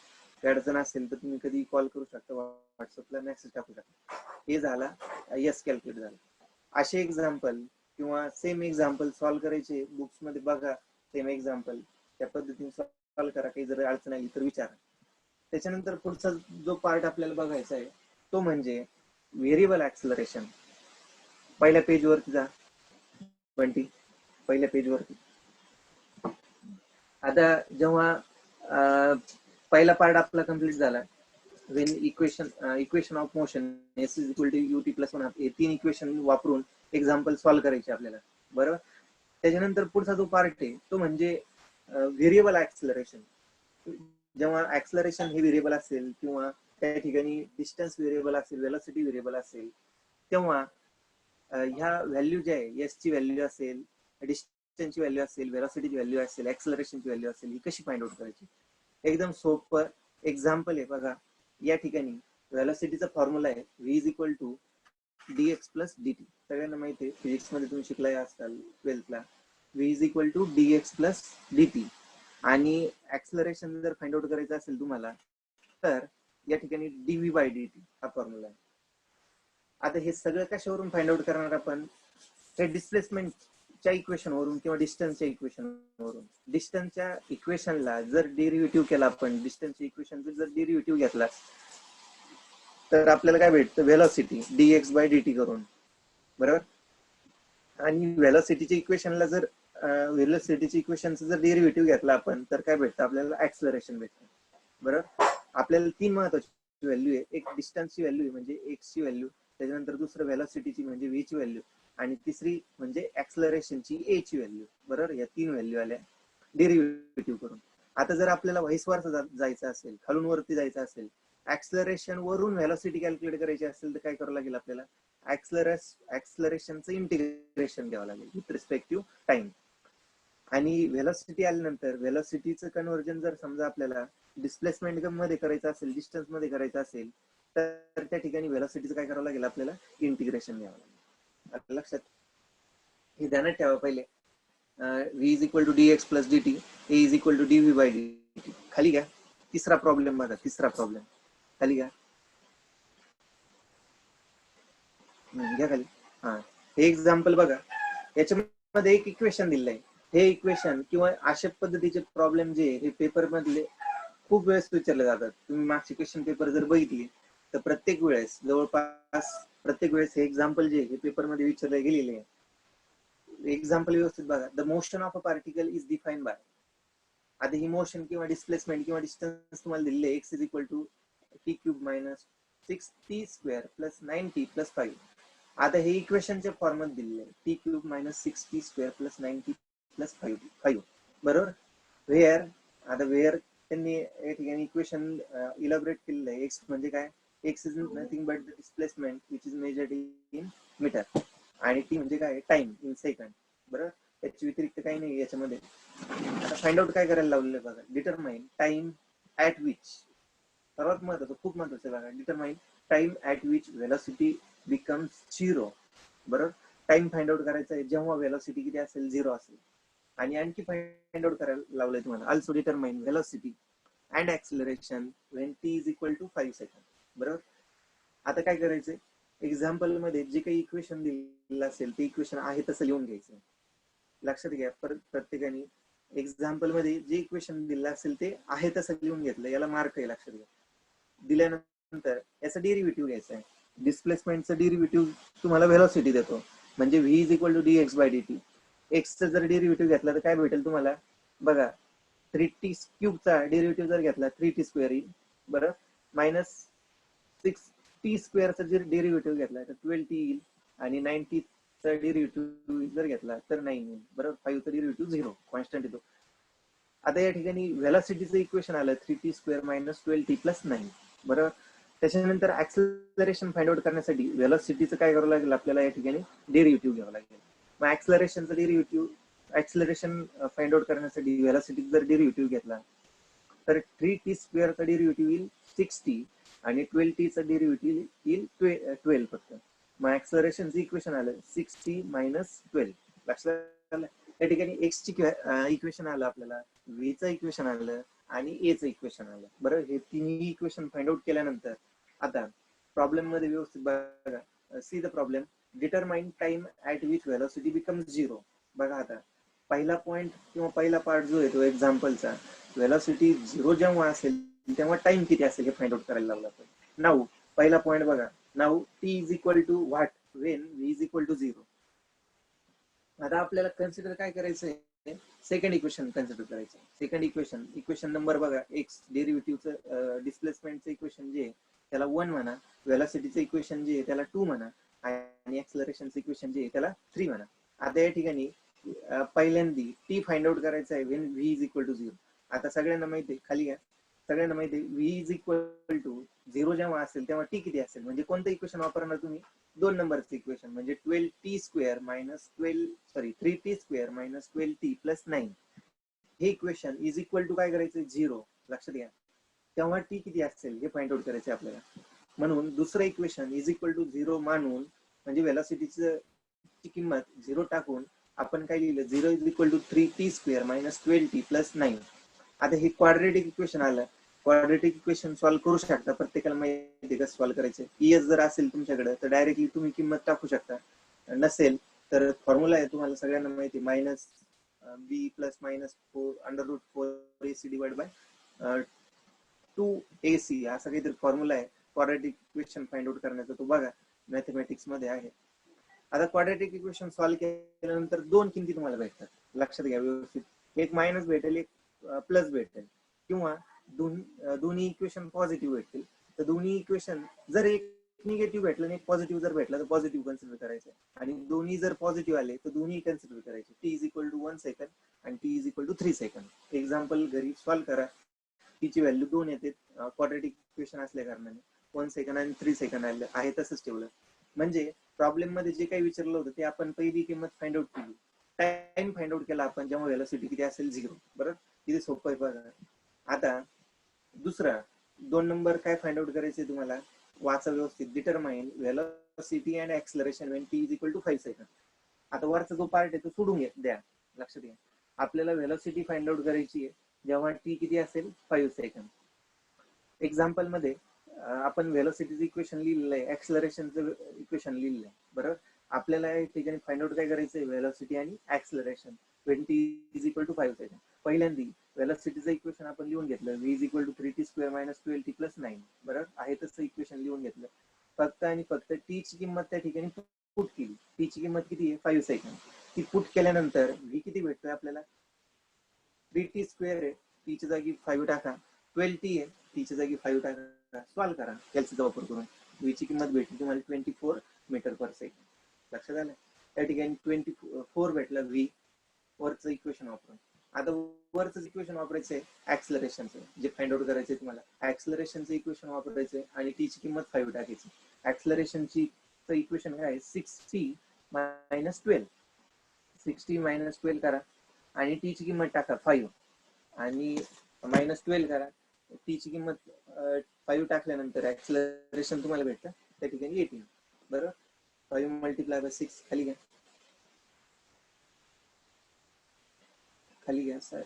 हे अडचण असेल तर तुम्ही कधी कॉल करू शकता, व्हॉट्सअपला मेसेज टाकू शकता. हे झाला यस कॅल्क्युलेट झालं. असे एक्झाम्पल किंवा सेम एक्झाम्पल सॉल्व्ह करायचे बुक्स मध्ये बघा, सेम एक्झाम्पल त्या पद्धतीने सॉल्व्ह करा. काही जर अडचण आली तर विचारा. त्याच्यानंतर पुढचा जो पार्ट आपल्याला बघायचा आहे तो म्हणजे व्हेरिएबल ऍक्सलरेशन. पहिल्या पेज वरती जा, 20 पहिल्या पेज वरती. आता जेव्हा पहिला पार्ट आपला कम्प्लीट झाला, when equation of motion s is equal to u t plus 1 हे 3 इक्वेशन वापरून एक्झाम्पल सॉल्व्ह करायचे आपल्याला. बरोबर, त्याच्यानंतर पुढचा जो पार्ट आहे तो म्हणजे व्हेरिएबल ऍक्सलरेशन. जेव्हा ऍक्सलरेशन हे व्हेरिएबल असेल किंवा त्या ठिकाणी डिस्टन्स व्हेरिएबल असेल, व्हेलॉसिटी व्हेरिएबल असेल, तेव्हा ह्या व्हॅल्यू ज्या आहे, एस ची व्हॅल्यू असेल, डिस्टन्सची व्हॅल्यू असेल, व्हेलॉसिटीची व्हॅल्यू असेल, ऍक्सलरेशनची व्हॅल्यू असेल, ही कशी फाइंड आउट करायची. एकदम सोपं एक्झाम्पल आहे बघा. या ठिकाणी व्हेलॉसिटीचा फॉर्म्युला आहे v is equal to dx plus dt. सगळ्यांना माहिती आहे, फिजिक्स मध्ये तुम्ही शिकलाय असाल 12th ला. V is equal to dx plus dt. आणि ऍक्सलरेशन जर फाइंड आउट करायचं असेल तुम्हाला तर या ठिकाणी dv बाय dt हा फॉर्म्युला आहे. आता हे सगळं कशावरून फाइंड आउट करणार आपण, हे डिस्प्लेसमेंटच्या इक्वेशन वरून किंवा डिस्टन्सच्या इक्वेशन वरून. डिस्टन्सच्या इक्वेशनला जर डेरिव्हेटिव्ह केला आपण, डिस्टन्सच्या इक्वेशनचा जर डेरिव्हेटिव्ह घेतला तर आपल्याला काय भेटतं, व्हेलॉसिटी dx बाय dt करून. बरोबर, आणि व्हेलॉसिटीच्या इक्वेशनला जर व्हेलॉसिटीच्या इक्वेशनचा जर डेरिव्हेटिव्ह घेतला आपण तर काय भेटतं आपल्याला, ऍक्सलरेशन भेटतं. बरोबर, आपल्याला 3 महत्वाची व्हॅल्यू आहे. एक डिस्टन्सची व्हॅल्यू आहे म्हणजे एक्स ची व्हॅल्यू, त्याच्यानंतर दुसरं व्हेलॉसिटीची म्हणजे व्ही ची व्हॅल्यू, आणि तिसरी म्हणजे ऍक्सलरेशनची ए ची व्हॅल्यू. बरोबर, या 3 व्हॅल्यू आल्या डेरिव्हेटिव्ह करून. आता जर आपल्याला व्हाईस वर्सा जायचं असेल, खालून वरती जायचं असेल, ऍक्सलरेशन वरून व्हेलॉसिटी कॅल्क्युलेट करायची असेल तर काय करावं लागेल आपल्याला, ऍक्सलरेशनचं इंटिग्रेशन घ्यावं लागेल विथ रिस्पेक्टिव्ह टाइम. आणि व्हेलॉसिटी आल्यानंतर व्हेलॉसिटीचं कन्व्हर्जन जर समजा आपल्याला डिस्प्लेसमेंट मध्ये करायचं असेल, डिस्टन्स मध्ये करायचं असेल, तर त्या ठिकाणी व्हेलॉसिटीचं काय करावं लागेल आपल्याला, इंटिग्रेशन घ्यावं लागेल. लक्षात हे ध्यानात ठेवा. पहिले v is equal to dx plus dt, a is equal to dv by dt. खाली घ्या. तिसरा प्रॉब्लेम बघा, तिसरा प्रॉब्लेम खाली घ्या, घ्या खाली. हा, हे एक्झाम्पल बघा. याच्यामध्ये एक इक्वेशन दिलंय. हे इक्वेशन किंवा अशा पद्धतीचे प्रॉब्लेम जे हे पेपर मधले खूप वेळेस विचारले जातात. तुम्ही मागचे क्वेश्चन पेपर जर बघितले तर प्रत्येक वेळेस, जवळपास प्रत्येक वेळेस हे एक्झाम्पल जे हे पेपर मध्ये विचारले गेलेले आहे. एक्झाम्पल व्यवस्थित बघा. The motion of a particle is defined by. आता ही मोशन किंवा डिस्प्लेसमेंट किंवा डिस्टन्स तुम्हाला दिलेले, x is equal to t cube minus 6t square plus 9t plus 5. आता हे इक्वेशनच्या फॉर्मात दिलेले आहे, t cube minus 6t square plus 9t plus 5. बरोबर, वेअर आता वेअर त्यांनी या ठिकाणी इक्वेशन इलॅबोरेट केलेलं आहे. एक्स म्हणजे काय, x is nothing but the displacement which is measured in metre, आणि टी म्हणजे काय, टाइम इन सेकंड. बरोबर, त्याच्या व्यतिरिक्त काही नाही याच्यामध्ये. आता फाइंड आउट काय करायला लावलेलं आहे बघा, डिटरमाइन टाइम ऍट विच, सर्वात महत्वाचं, खूप महत्वाचं आहे बघा, determine time at which velocity becomes 0. बरोबर, टाइम फाइंड आउट करायचा आहे जेव्हा व्हेलॉसिटी किती असेल, 0 असेल. आणि आणखी फाइंड आउट करायला लावलंय तुम्हाला, also determine velocity and acceleration when t is equal to 5 second. बरोबर, आता काय करायचंय, एक्झाम्पल मध्ये जे काही इक्वेशन दिलेलं असेल ते इक्वेशन आहे तसं लिहून घ्यायचं. लक्षात घ्या, प्रत्येकाने एक्झाम्पल मध्ये जे इक्वेशन दिलेलं असेल ते आहे तसं लिहून घेतलं, याला मार्क आहे. लक्षात घ्या, दिल्यानंतर याचा डेरिव्हेटिव्ह घ्यायचा आहे. डिस्प्लेसमेंटचा डेरिव्हेटिव्ह तुम्हाला व्हेलॉसिटी देतो, म्हणजे v is equal to d x by d t. एक्सचा जर डेरिव्हेटिव्ह घेतला तर काय भेटेल तुम्हाला बघा, 3t क्यूबचा डेरिव्हेटिव्ह जर घेतला 3t स्क्वेअर येईल. बरं, मायनस 6t स्क्वेअरचा जर डेरिव्हेटिव्ह घेतला तर 12t येईल, आणि 90चा डेरिव्हेटिव्ह जर घेतला तर 9 येईल. बरोबर, 5चा डेरिव्हेटिव्ह 0 कॉन्स्टंट येतो. आता या ठिकाणी व्हेलॉसिटीचं इक्वेशन आलं 3t square minus 12t plus 9. बरोबर, त्याच्यानंतर ऍक्सेलरेशन फाइंड आउट करण्यासाठी व्हेलॉसिटीचं काय करावं लागेल आपल्याला, या ठिकाणी डेरिव्हेटिव्ह घ्यावं लागेल. मग ऍक्सेलरेशनचं डेरिव्हेटिव्ह, ऍक्सेलरेशन फाइंड आउट करण्यासाठी व्हेलॉसिटी जर डेरिव्हेटिव्ह घेतला तर 3t स्क्वेअरचा डेरिव्हेटिव्ह येईल 6t, आणि 12tचा डेरिव्हेटिव्ह येईल 12 फक्त. मग ऍक्सेलरेशनचं इक्वेशन आलं 6t मायनस 12. लक्षात आलं, या ठिकाणी एक्स ची इक्वेशन आलं आपल्याला, व्ही चं इक्वेशन आलं, आणि ए चं इक्वेशन आलं. बरं, हे तिन्ही इक्वेशन फाइंड आउट केल्यानंतर आता प्रॉब्लेम मध्ये व्यवस्थित बघा, see the problem, determine time at which velocity becomes 0. बघा, आता पहिला पॉइंट किंवा पहिला पार्ट जो आहे तो एक्झाम्पलचा, व्हेलॉसिटी 0 जेव्हा असेल तेव्हा टाइम किती असेल हे फाइंड आउट करायला लावला. नाऊ पहिला पॉइंट बघा, now t is equal to what when v is equal to 0. आता आपल्याला कन्सिडर काय करायचंय, सेकंड इक्वेशन कन्सिडर करायचं. सेकंड इक्वेशन नंबर बघा, एक्स डेरिव्हेटिव्हचं डिस्प्लेसमेंटचं इक्वेशन जे आहे त्याला 1 म्हणा, व्हेलॉसिटीचं इक्वेशन जे आहे त्याला 2 म्हणा, आणि ऍक्सेलरेशनचं इक्वेशन जे आहे त्याला 3 म्हणा. आता या ठिकाणी पहिल्यांदी टी फाइंड आउट करायचं आहे when v is equal to 0. आता सगळ्यांना माहिती आहे, खाली घ्या, सगळ्यांना माहिती आहे व्ही इज इक्वल टू 0 जेव्हा असेल तेव्हा टी किती असेल, म्हणजे कोणतं इक्वेशन वापरणार तुम्ही, 2 नंबरचं इक्वेशन, म्हणजे 12t square minus 3t square minus 12t plus 9. हे इक्वेशन इज इक्वल टू काय करायचं, 0. लक्षात घ्या, तेव्हा टी किती असेल हे फाइंड आउट करायचं आपल्याला. म्हणून दुसरं इक्वेशन इज इक्वल टू 0 मानून, म्हणजे व्हेलॉसिटीची किंमत 0 टाकून आपण काय लिहिलं, 0 is equal to 3t square minus 12t plus 9. आता हे क्वाड्रेटिक इक्वेशन आलं. क्वाड्रेटिक इक्वेशन सॉल्व्ह करू शकता, प्रत्येकाला माहिती कसं सॉल्व्ह करायचं. ईएस जर असेल तुमच्याकडे तर डायरेक्टली तुम्ही किंमत टाकू शकता, नसेल तर फॉर्म्युला आहे तुम्हाला सगळ्यांना माहिती, minus b plus minus 4 under root 4 AC divide by 2AC, असा काहीतरी फॉर्म्युला आहे क्वाड्रेटिक इक्वेशन फाइंड आउट करण्याचा, तो बघा मॅथमॅटिक्स मध्ये आहे. आता क्वाड्रेटिक इक्वेशन सॉल्व्ह केल्यानंतर 2 किमती तुम्हाला भेटतात. लक्षात घ्या व्यवस्थित, एक मायनस भेटेल, एक प्लस भेटेल, किंवा दोन्ही इक्वेशन पॉझिटिव्ह भेटतील. तर दोन्ही इक्वेशन जर एक निगेटिव्ह भेटलं आणि एक पॉझिटिव्ह जर भेटलं तर पॉझिटिव्ह कन्सिडर करायचं, आणि दोन्ही जर पॉझिटिव्ह आले तर दोन्ही कन्सिडर करायचे. T is equal to 1 second आणि t is equal to 3 second. Example घरी सॉल्व्ह करा, टीची व्हॅल्यू 2 येते, क्वाड्रेटिक इक्वेशन असल्या कारणाने 1 सेकंड आणि 3 सेकंड आहे तसंच ठेवलं. म्हणजे प्रॉब्लेम मध्ये जे काही विचारलं होतं ते आपण पहिली किंमत फाइंड आउट केली, टाइम फाइंड आउट केला आपण जेव्हा व्हेलॉसिटी किती असेल 0. बरोबर, किती सोपं आहे बघा. आता दुसरा 2 नंबर काय फाइंड आउट करायचे तुम्हाला, वाचा व्यवस्थित, determine velocity and acceleration when t is equal to 5 second. आता वरचा जो पार्ट आहे तो सोडून द्या. लक्षात घ्या, आपल्याला व्हेलॉसिटी फाइंड आउट करायची आहे जेव्हा टी किती असेल 5 सेकंड. एक्झाम्पल मध्ये आपण व्हेलॉसिटीचं इक्वेशन लिहिलेलं आहे, ऍक्सेलरेशनचं इक्वेशन लिहिलेलं आहे. बरोबर, आपल्याला या ठिकाणी फाइंड आउट काय करायचंय, व्हेलॉसिटी आणि acceleration when t is equal to 5 second. पहिल्यांदा व्हेलॉसिटीचं इक्वेशन आपण लिहून घेतलं, v is equal to 3t square minus 12t plus 9. बरोबर, आहे तसं इक्वेशन लिहून घेतलं. फक्त आणि फक्त टी ची किंमत त्या ठिकाणी पुट केली. टी ची किंमत किती आहे, 5 सेकंड. ती पुट केल्यानंतर v किती भेटतोय आपल्याला, 3t स्क्वेअर आहे, टी च्या जागी 5 टाका, 12t आहे, टी च्या जागी 5 टाका, सॉल्व्ह करा कॅल्सीचा वापर करून. v ची किंमत भेटली तुम्हाला 24 मीटर पर सेकंड. लक्षात आलं, त्या ठिकाणी 24 भेटला v वरचं इक्वेशन वापरून. आता वरच इक्वेशन वापरायचं आहे ऍक्सलरेशनचं, जे फाइंड आउट करायचंय तुम्हाला. ऍक्सलरेशनचं इक्वेशन वापरायचंय आणि टी ची किंमत 5 टाकायची. ऍक्सलरेशनची इक्वेशन काय आहे 6t मायनस 12. 6t मायनस 12 करा आणि टी ची किंमत टाका 5 आणि मायनस 12 करा. टी ची किंमत 5 टाकल्यानंतर ऍक्सलरेशन तुम्हाला भेटतं त्या ठिकाणी 18. बरोबर. 5 मल्टिप्लाय बाय 6 खाली घ्या, खाली घ्या सर.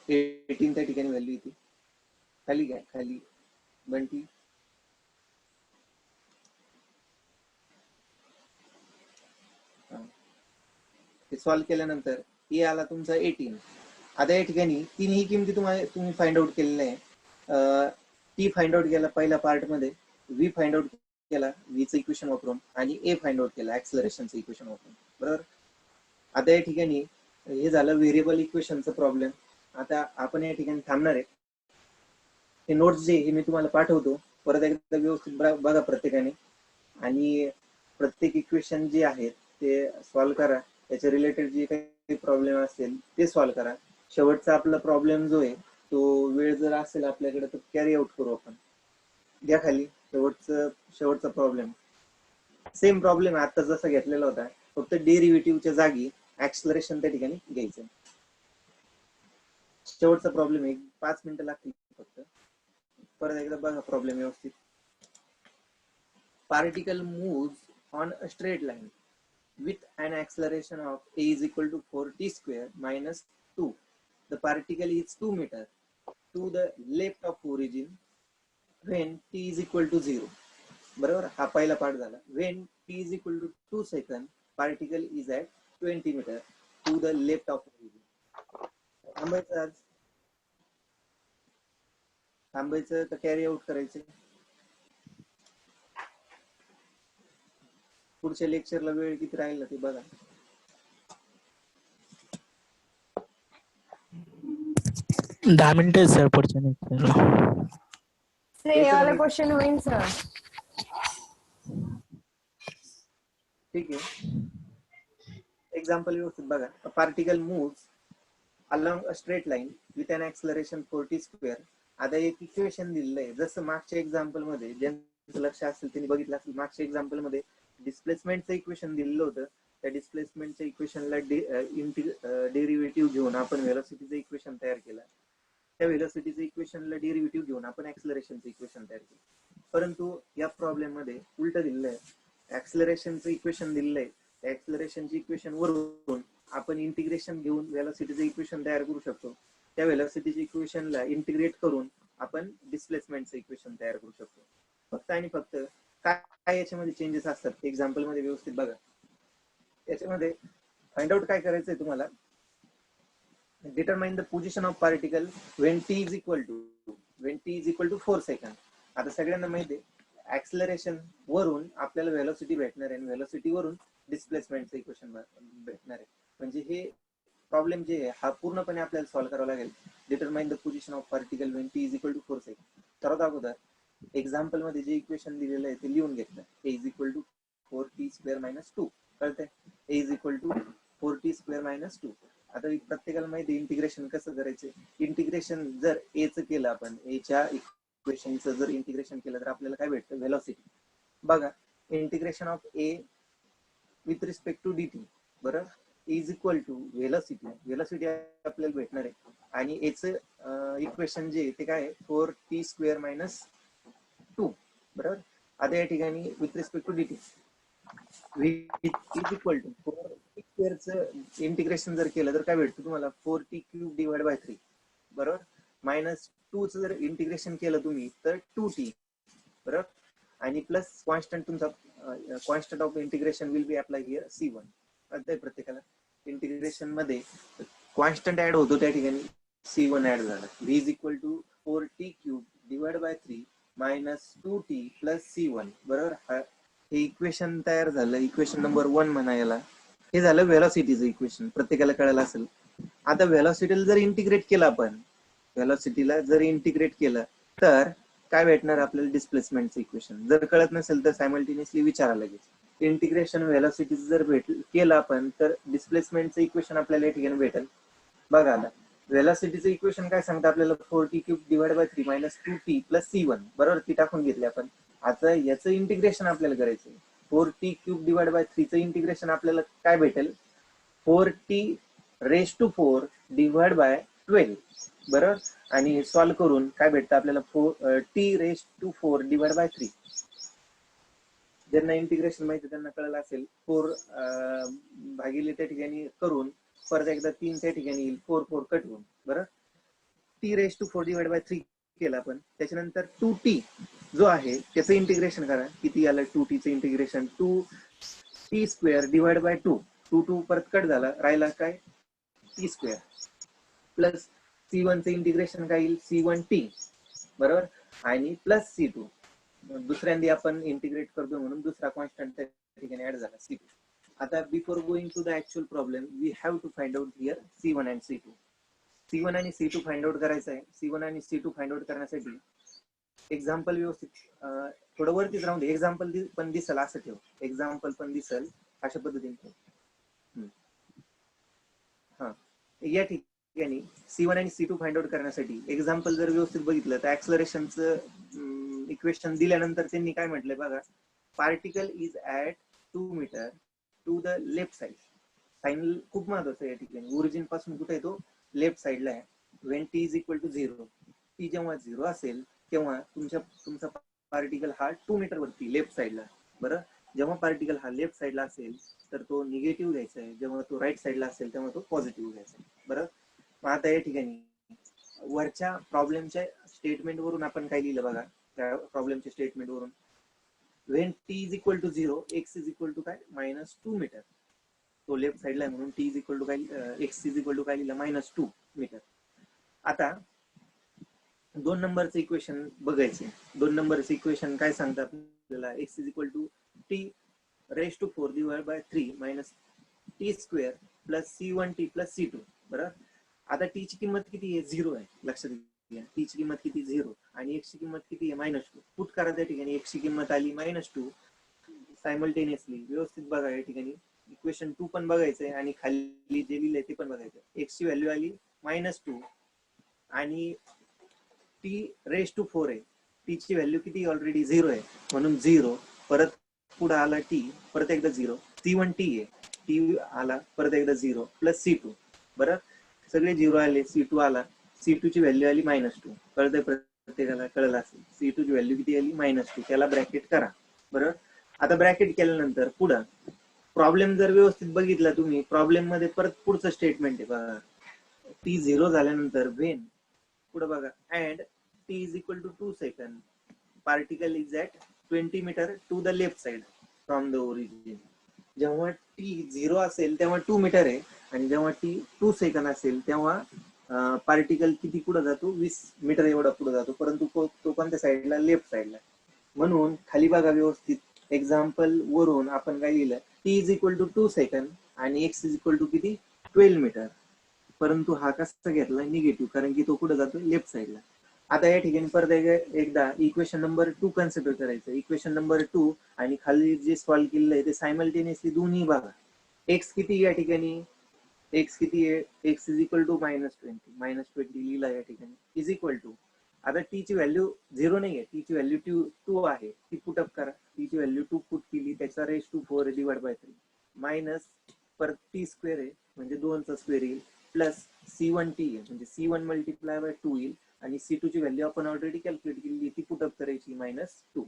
18 त्या ठिकाणी व्हॅल्यू येते. खाली घ्या, खाली बंटी. ते सॉल्व्ह केल्यानंतर ए आला तुमचा 18. आता या ठिकाणी तिन्ही किमती तुम्ही फाइंड आउट केलेल्या आहे. टी फाइंड आउट केला पहिल्या पार्ट मध्ये, व्ही फाइंड आउट केला व्हीचं इक्वेशन वापरून, आणि ए फाइंड आउट केला ऍक्सलरेशनचं इक्वेशन वापरून. बरोबर. आता या ठिकाणी हे झालं व्हेरिएबल इक्वेशनचा प्रॉब्लेम. आता आपण या ठिकाणी थांबणार आहे. हे नोट्स जे हे मी तुम्हाला पाठवतो, परत एकदा व्यवस्थित बघा प्रत्येकाने, आणि प्रत्येक इक्वेशन जे आहेत ते सॉल्व्ह करा. त्याच्या रिलेटेड जे काही प्रॉब्लेम असेल ते सॉल्व्ह करा. शेवटचा आपला प्रॉब्लेम जो आहे तो वेळ जर असेल आपल्याकडे तर कॅरी आउट करू आपण. द्या खाली शेवटचा प्रॉब्लेम. सेम प्रॉब्लेम आता जसा घेतलेला होता, फक्त डेरिव्हेटिव्हच्या जागी ऍक्सलरेशन त्या ठिकाणी घ्यायचं. शेवटचा प्रॉब्लेम आहे, 5 मिनिटं लागतील फक्त. परत एकदा बघा प्रॉब्लेम व्यवस्थित. Particle moves on a straight line with an acceleration of a is equal to 4t square minus 2. The particle is 2 meter to the left of origin when t is equal to 0. बरोबर. हा पहिला part झाला. When t is equal to 2 seconds, particle is at 20 meter to the left of origin. थांबायचं तर carry out करायचं. पुढच्या लेक्चरला वेळ किती राहील ते बघा. दहा मिनिटं सर पुढच्या लेक्चरला. हे वाला क्वेश्चन होईल सर. ठीक आहे. एक्झाम्पल व्यवस्थित बघा. Particle moves along a straight line with an acceleration 4t square. आता एक इक्वेशन दिलेलं आहे, जसं मागच्या एक्झाम्पल मध्ये ज्यांचं लक्ष असेल त्यांनी बघितलं असेल. मागच्या एक्झाम्पल मध्ये डिस्प्लेसमेंटचं इक्वेशन दिलेलं होतं. त्या डिस्प्लेसमेंटच्या इक्वेशनला डेरिव्हेटिव्ह घेऊन आपण व्हेलॉसिटीचं इक्वेशन तयार केलं. त्या व्हेलॉसिटीचं इक्वेशनला डेरिव्हेटिव्ह घेऊन आपण ऍक्सलरेशनचं इक्वेशन तयार केलं. परंतु या प्रॉब्लेम मध्ये उलट दिलेलं आहे. ऍक्सलरेशनचं इक्वेशन दिलेलं आहे, त्या ऍक्सलरेशनचं इक्वेशन वरून आपण इंटिग्रेशन घेऊन व्हेलॉसिटीचं इक्वेशन तयार करू शकतो. त्या व्हेलॉसिटीच्या इक्वेशनला इंटिग्रेट करून आपण डिस्प्लेसमेंटचं इक्वेशन तयार करू शकतो. फक्त आणि फक्त काय याच्यामध्ये चेंजेस असतात एक्झाम्पल मध्ये व्यवस्थित बघा. याच्यामध्ये फाइंड आउट काय करायचंय तुम्हाला, determine the position of particle when t is equal to 4 second. आता सगळ्यांना माहिती आहे ऍक्सलरेशन वरून आपल्याला व्हेलॉसिटी भेटणार आहे, व्हेलॉसिटी वरून डिस्प्लेसमेंटचं इक्वेशन भेटणार आहे. म्हणजे हे प्रॉब्लेम जे आहे हा पूर्णपणे आपल्याला सॉल्व्ह करावा लागेल. Determine the position of particle when t is equal to 4 second. सर्वात अगोदर एक्झाम्पल मध्ये जे इक्वेशन दिलेलं आहे ते लिहून घेतलं. A is equal to 4t square minus 2. कळतंय. A is equal to 4t square minus 2. आता प्रत्येकाला माहिती इंटिग्रेशन कसं करायचं. इंटिग्रेशन जर ए च केलं आपण, एच्या इक्वेशनचं जर इंटिग्रेशन केलं तर आपल्याला काय भेटतं, व्हेलॉसिटी. बघा, integration of a with respect to dt बरोबर इज इक्वल टू व्हेलॉसिटी आपल्याला भेटणार आहे. आणि याचं इक्वेशन जे ते काय आहे 4t स्क्वेअर मायनस 2. बरोबर. आता या ठिकाणी with respect to dt is equal to 4t स्क्वेअरचं इंटिग्रेशन जर केलं तर काय भेटतं तुम्हाला 4t क्यूब डिवाइड बाय 3. बरोबर. मायनस 2 चं जर इंटिग्रेशन केलं तुम्ही तर 2t. बरोबर. आणि प्लस कॉन्स्टंट तुमचा constant of integration will be apply here c1. कळतंय प्रत्येकाला. इंटिग्रेशन मध्ये कॉन्स्टंट ऍड होतो त्या ठिकाणी c1 ऍड झाला. v is equal to 4t cube divide by 3 minus 2t plus c1. बरोबर. हे इक्वेशन तयार झालं. इक्वेशन नंबर 1 म्हणा याला. हे झालं व्हेलॉसिटीचं इक्वेशन. प्रत्येकाला कळलं असेल. आता व्हेलॉसिटीला जर इंटिग्रेट केलं आपण, व्हेलॉसिटीला जर इंटिग्रेट केलं तर काय भेटणार आपल्याला, डिस्प्लेसमेंटचं इक्वेशन. जर कळत नसेल तर सायमल्टेनियसली विचारा लगेच. इंटिग्रेशन व्हेलॉसिटी जर केलं आपण तर डिस्प्लेसमेंटचं इक्वेशन आपल्याला या ठिकाणी भेटेल. बघा आता व्हेलॉसिटीचं इक्वेशन काय सांगतं आपल्याला 4t cube divide by 3 minus 2t plus c1 बरोबर. ती टाकून घेतली आपण. आता याचं इंटिग्रेशन आपल्याला करायचंय. 4t क्यूब डिवाइड बाय 3 चं इंटिग्रेशन आपल्याला काय भेटेल 4t race to 4 divide bye 12 बरोबर. आणि सॉल्व्ह करून काय भेटतं आपल्याला t raise to 4 divide by 3. ज्यांना इंटिग्रेशन माहिती त्यांना कळलं असेल. 4 भागिले त्या ठिकाणी करून परत एकदा 3 त्या ठिकाणी येईल. 4 4 कट होऊन बरं. t raise to 4 divide by 3 केलं आपण. त्याच्यानंतर 2t जो आहे त्याचं इंटिग्रेशन करा. किती आलं 2t चं integration 2t square divide by 2. 2 2 परत कट झाला. राहिला काय t स्क्वेअर प्लस c1 चं इंटिग्रेशन काय येईल c1t बरोबर. आणि प्लस c2 दुसऱ्यांदा आपण इंटिग्रेट करतो म्हणून दुसरा कॉन्स्टंट त्या ठिकाणी ऍड झाला c2. आता before going to the actual problem we have to find out here c1 and c2. c1 आणि c2 फाइंड आउट करायचं आहे. c1 आणि c2 फाइंड आउट करण्यासाठी एक्झाम्पल व्यवस्थित थोडं वरतीच राहून दे. एक्झाम्पल पण दिसल असं ठेव. एक्झाम्पल पण दिसल अशा पद्धतीने ठेव. हा या ठिकाणी c1 आणि c2 फाइंड आउट करण्यासाठी एक्झाम्पल जर व्यवस्थित बघितलं तर ऍक्सलरेशनचं इक्वेशन दिल्यानंतर त्यांनी काय म्हटलंय बघा. Particle is at 2 metre to the left side. Sign खूप महत्वाचं आहे या ठिकाणी. ओरिजिन पासून कुठे येतो लेफ्ट साइडला आहे. When t is equal to 0. T जेव्हा 0 असेल तेव्हा तुमचा पार्टिकल हा 2 मीटर वरती लेफ्ट साइडला बरं. जेव्हा पार्टिकल हा लेफ्ट साइडला असेल तर तो निगेटिव्ह घ्यायचा आहे. जेव्हा तो राईट साइडला असेल तेव्हा तो पॉझिटिव्ह घ्यायचा आहे बरं. मग आता या ठिकाणी वरच्या प्रॉब्लेमच्या स्टेटमेंट वरून आपण काय लिहिलं बघा. त्या प्रॉब्लेमच्या स्टेटमेंट वरून when t is equal to 0 x is equal to काय मायनस 2 मीटर. तो लेफ्ट साइडला आहे म्हणून t is equal to काय x is equal to काय लिहिलं मायनस 2 मीटर. आता 2 नंबरचं इक्वेशन बघायचे. 2 नंबरचं इक्वेशन काय सांगतात आपल्याला x is equal to t raise to 4 divide by 3 minus t square plus c1t plus c2 बरोबर. आता t ची किंमत किती आहे 0 आहे लक्षात घ्या. t ची किंमत किती 0 आणि x ची किंमत किती आहे मायनस 2. पुट करा त्या ठिकाणी x ची किंमत आली मायनस 2. सायमल्टेनियसली व्यवस्थित बघा या ठिकाणी इक्वेशन 2 पण बघायचंय आणि खाली जे लिहिलंय ते पण बघायचं. x ची व्हॅल्यू आली मायनस 2 आणि t रेस टू 4 आहे. t ची व्हॅल्यू किती ऑलरेडी 0 आहे म्हणून 0 परत पुढे आला t परत एकदा 0. c1t आहे. t आला परत एकदा 0 प्लस c2 बरं. सगळे 0 आले. c2 आला. c2 ची व्हॅल्यू आली मायनस 2. कळतंय प्रत्येकाला कळलं असेल. c2 ची व्हॅल्यू किती आली मायनस 2. त्याला ब्रॅकेट करा बरोबर. आता ब्रॅकेट केल्यानंतर पुढं प्रॉब्लेम जर व्यवस्थित बघितला तुम्ही प्रॉब्लेम मध्ये परत पुढचं स्टेटमेंट आहे बघा. t 0 झाल्यानंतर वेन पुढे बघा and t is equal to 2 second particle is at 20 metre to the left side from the origin. जेव्हा t 0 असेल तेव्हा 2 मीटर आहे आणि जेव्हा t 2 सेकंड असेल तेव्हा पार्टिकल किती पुढे जातो 20 मीटर एवढा पुढे जातो. परंतु तो कोणत्या साईडला लेफ्ट साईडला. म्हणून खाली बघा व्यवस्थित एक्झाम्पल वरून आपण काय लिहिलं t is equal to 2 second आणि x इज इक्वल टू किती 12 मीटर. परंतु हा कसा घेतला निगेटिव्ह कारण की तो कुठे जातो लेफ्ट साईडला. आता या ठिकाणी परत एकदा इक्वेशन नंबर 2 कन्सिडर करायचं. इक्वेशन नंबर 2 आणि खाली जे सॉल्व्ह केलेलं आहे ते सायमल्टेनियसली दोन्ही बघा. x किती या ठिकाणी x किती आहे x is equal to minus 20 लिहिला या ठिकाणी इज इक्वल टू. आता t ची व्हॅल्यू 0 नाही आहे. t ची व्हॅल्यू 2 आहे. ती पुटअप करा. t ची व्हॅल्यू 2 पुट केली त्याचा raise to 4 divide by 3 minus परत t स्क्वेअर आहे म्हणजे 2 चा स्क्वेअर येईल प्लस c1t आहे म्हणजे c1 मल्टिप्लाय बाय 2 येईल आणि c2 ची व्हॅल्यू आपण ऑलरेडी कॅल्क्युलेट केली ती पुटअप करायची मायनस 2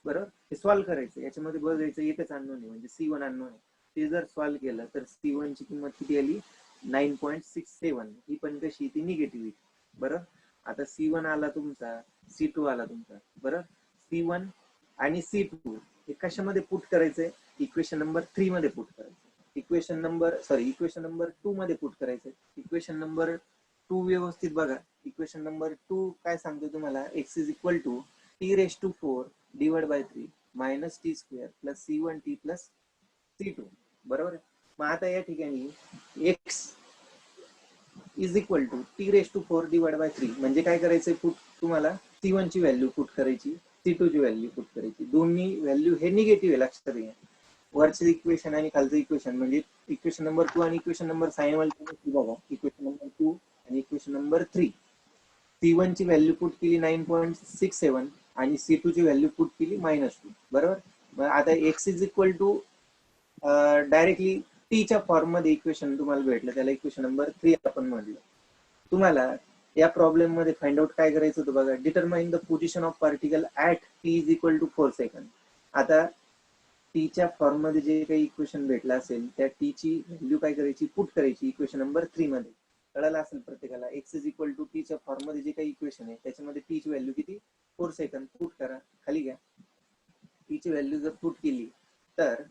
बरोबर. हे सॉल्व्ह करायचं. याच्यामध्ये बघायचं एकच अननोन आहे म्हणजे c1 अननोन आहे. ते जर सॉल्व्ह केलं तर c1 ची किंमत किती आली 9.67. ही पण कशी ती निगेटिव्ह बरं. आता c1 आला तुमचा c2 आला तुमचा बरं. c1 आणि c2 हे कशामध्ये पुट करायचंय इक्वेशन नंबर 3 मध्ये पुट करायचं. इक्वेशन नंबर 2 मध्ये पुट करायचंय. इक्वेशन नंबर 2 व्यवस्थित बघा. इक्वेशन नंबर 2 काय सांगतो तुम्हाला x is equal to t raise to 4 divide by 3 minus t square plus c1t plus c2 बरोबर. मग आता या ठिकाणी x is equal to t raise to 4 divide by 3 म्हणजे काय करायचंय पुट तुम्हाला c1 ची व्हॅल्यू पुट करायची c2 ची व्हॅल्यू पुट करायची. दोन्ही व्हॅल्यू हे निगेटिव्ह आहे लक्षात घ्या. वरचे इक्वेशन आणि खालचं इक्वेशन म्हणजे इक्वेशन नंबर 2 आणि इक्वेशन नंबर सायमल्टेनियसली बघा. इक्वेशन नंबर 2 आणि इक्वेशन नंबर 3. C1 ची व्हॅल्यू पुट केली 9.67 आणि C2 ची व्हॅल्यू पुट केली -2. बरोबर. मग आता x is equal to directly टीच्या फॉर्म मध्ये इक्वेशन तुम्हाला भेटलं, त्याला इक्वेशन नंबर 3 आपण म्हटलं. तुम्हाला या प्रॉब्लेम मध्ये फाइंड आउट काय करायचं होतं बघा. Determine the position of particle at t is equal to 4 second. आता टीच्या फॉर्म मध्ये जे काही इक्वेशन भेटलं असेल त्या टी ची व्हॅल्यू काय करायची, पुट करायची इक्वेशन नंबर 3 मध्ये. कळलं असेल प्रत्येकाला. x इज इक्वल टू टीच्या फॉर्म मध्ये जे काही इक्वेशन आहे त्याच्यामध्ये टी ची व्हॅल्यू किती, 4 सेकंड पुट करा. खाली घ्या. टी ची व्हॅल्यू जर पुट केली तर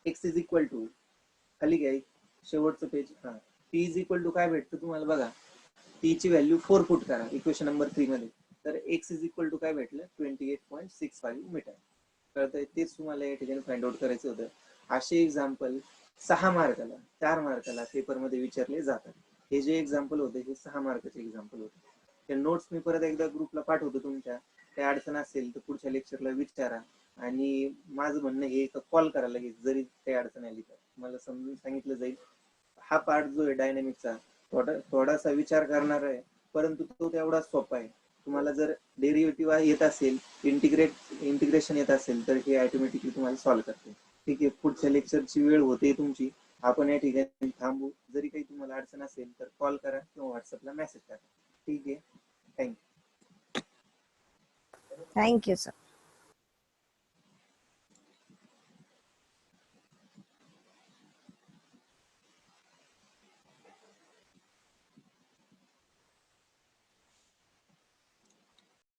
x इज इक्वल टू, खाली घ्या शेवटचं पेज. हा, टी इज इक्वल टू काय भेटतं तुम्हाला बघा. टी ची व्हॅल्यू 4 पुट करा इक्वेशन नंबर 3 मध्ये, तर x इज इक्वल टू काय भेटलं, 28.65 मीटर. कळतंय. तेच तुम्हाला या ठिकाणी फाइंड आउट करायचं होतं. असे एक्झाम्पल 6 मार्काला 4 मार्काला पेपर मध्ये विचारले जातात. हे जे एक्झाम्पल होते हे 6 मार्काचे एक्झाम्पल होते. ते नोट्स मी परत एकदा ग्रुपला पाठवतो तुमच्या. काही अडचण असेल तर पुढच्या लेक्चरला विचारा. आणि माझं म्हणणं हे कॉल करा लगेच जरी काही अडचण आली तर मला समजून सांगितलं जाईल. हा पार्ट जो आहे डायनामिकचा थोडासा विचार करणार आहे, परंतु तो तेवढा सोपा आहे. तुम्हाला जर डेरिव्हेटिव्ह येत असेल, इंटिग्रेशन येत असेल तर हे ऑटोमॅटिकली तुम्हाला सॉल्व्ह करते. ठीक आहे. पुढच्या लेक्चरची वेळ होते तुमची. आपण या ठिकाणी थांबू. जरी काही तुम्हाला अडचण असेल तर कॉल करा किंवा व्हॉट्सअपला मेसेज करा. ठीक आहे. थँक्यू. Thank you sir.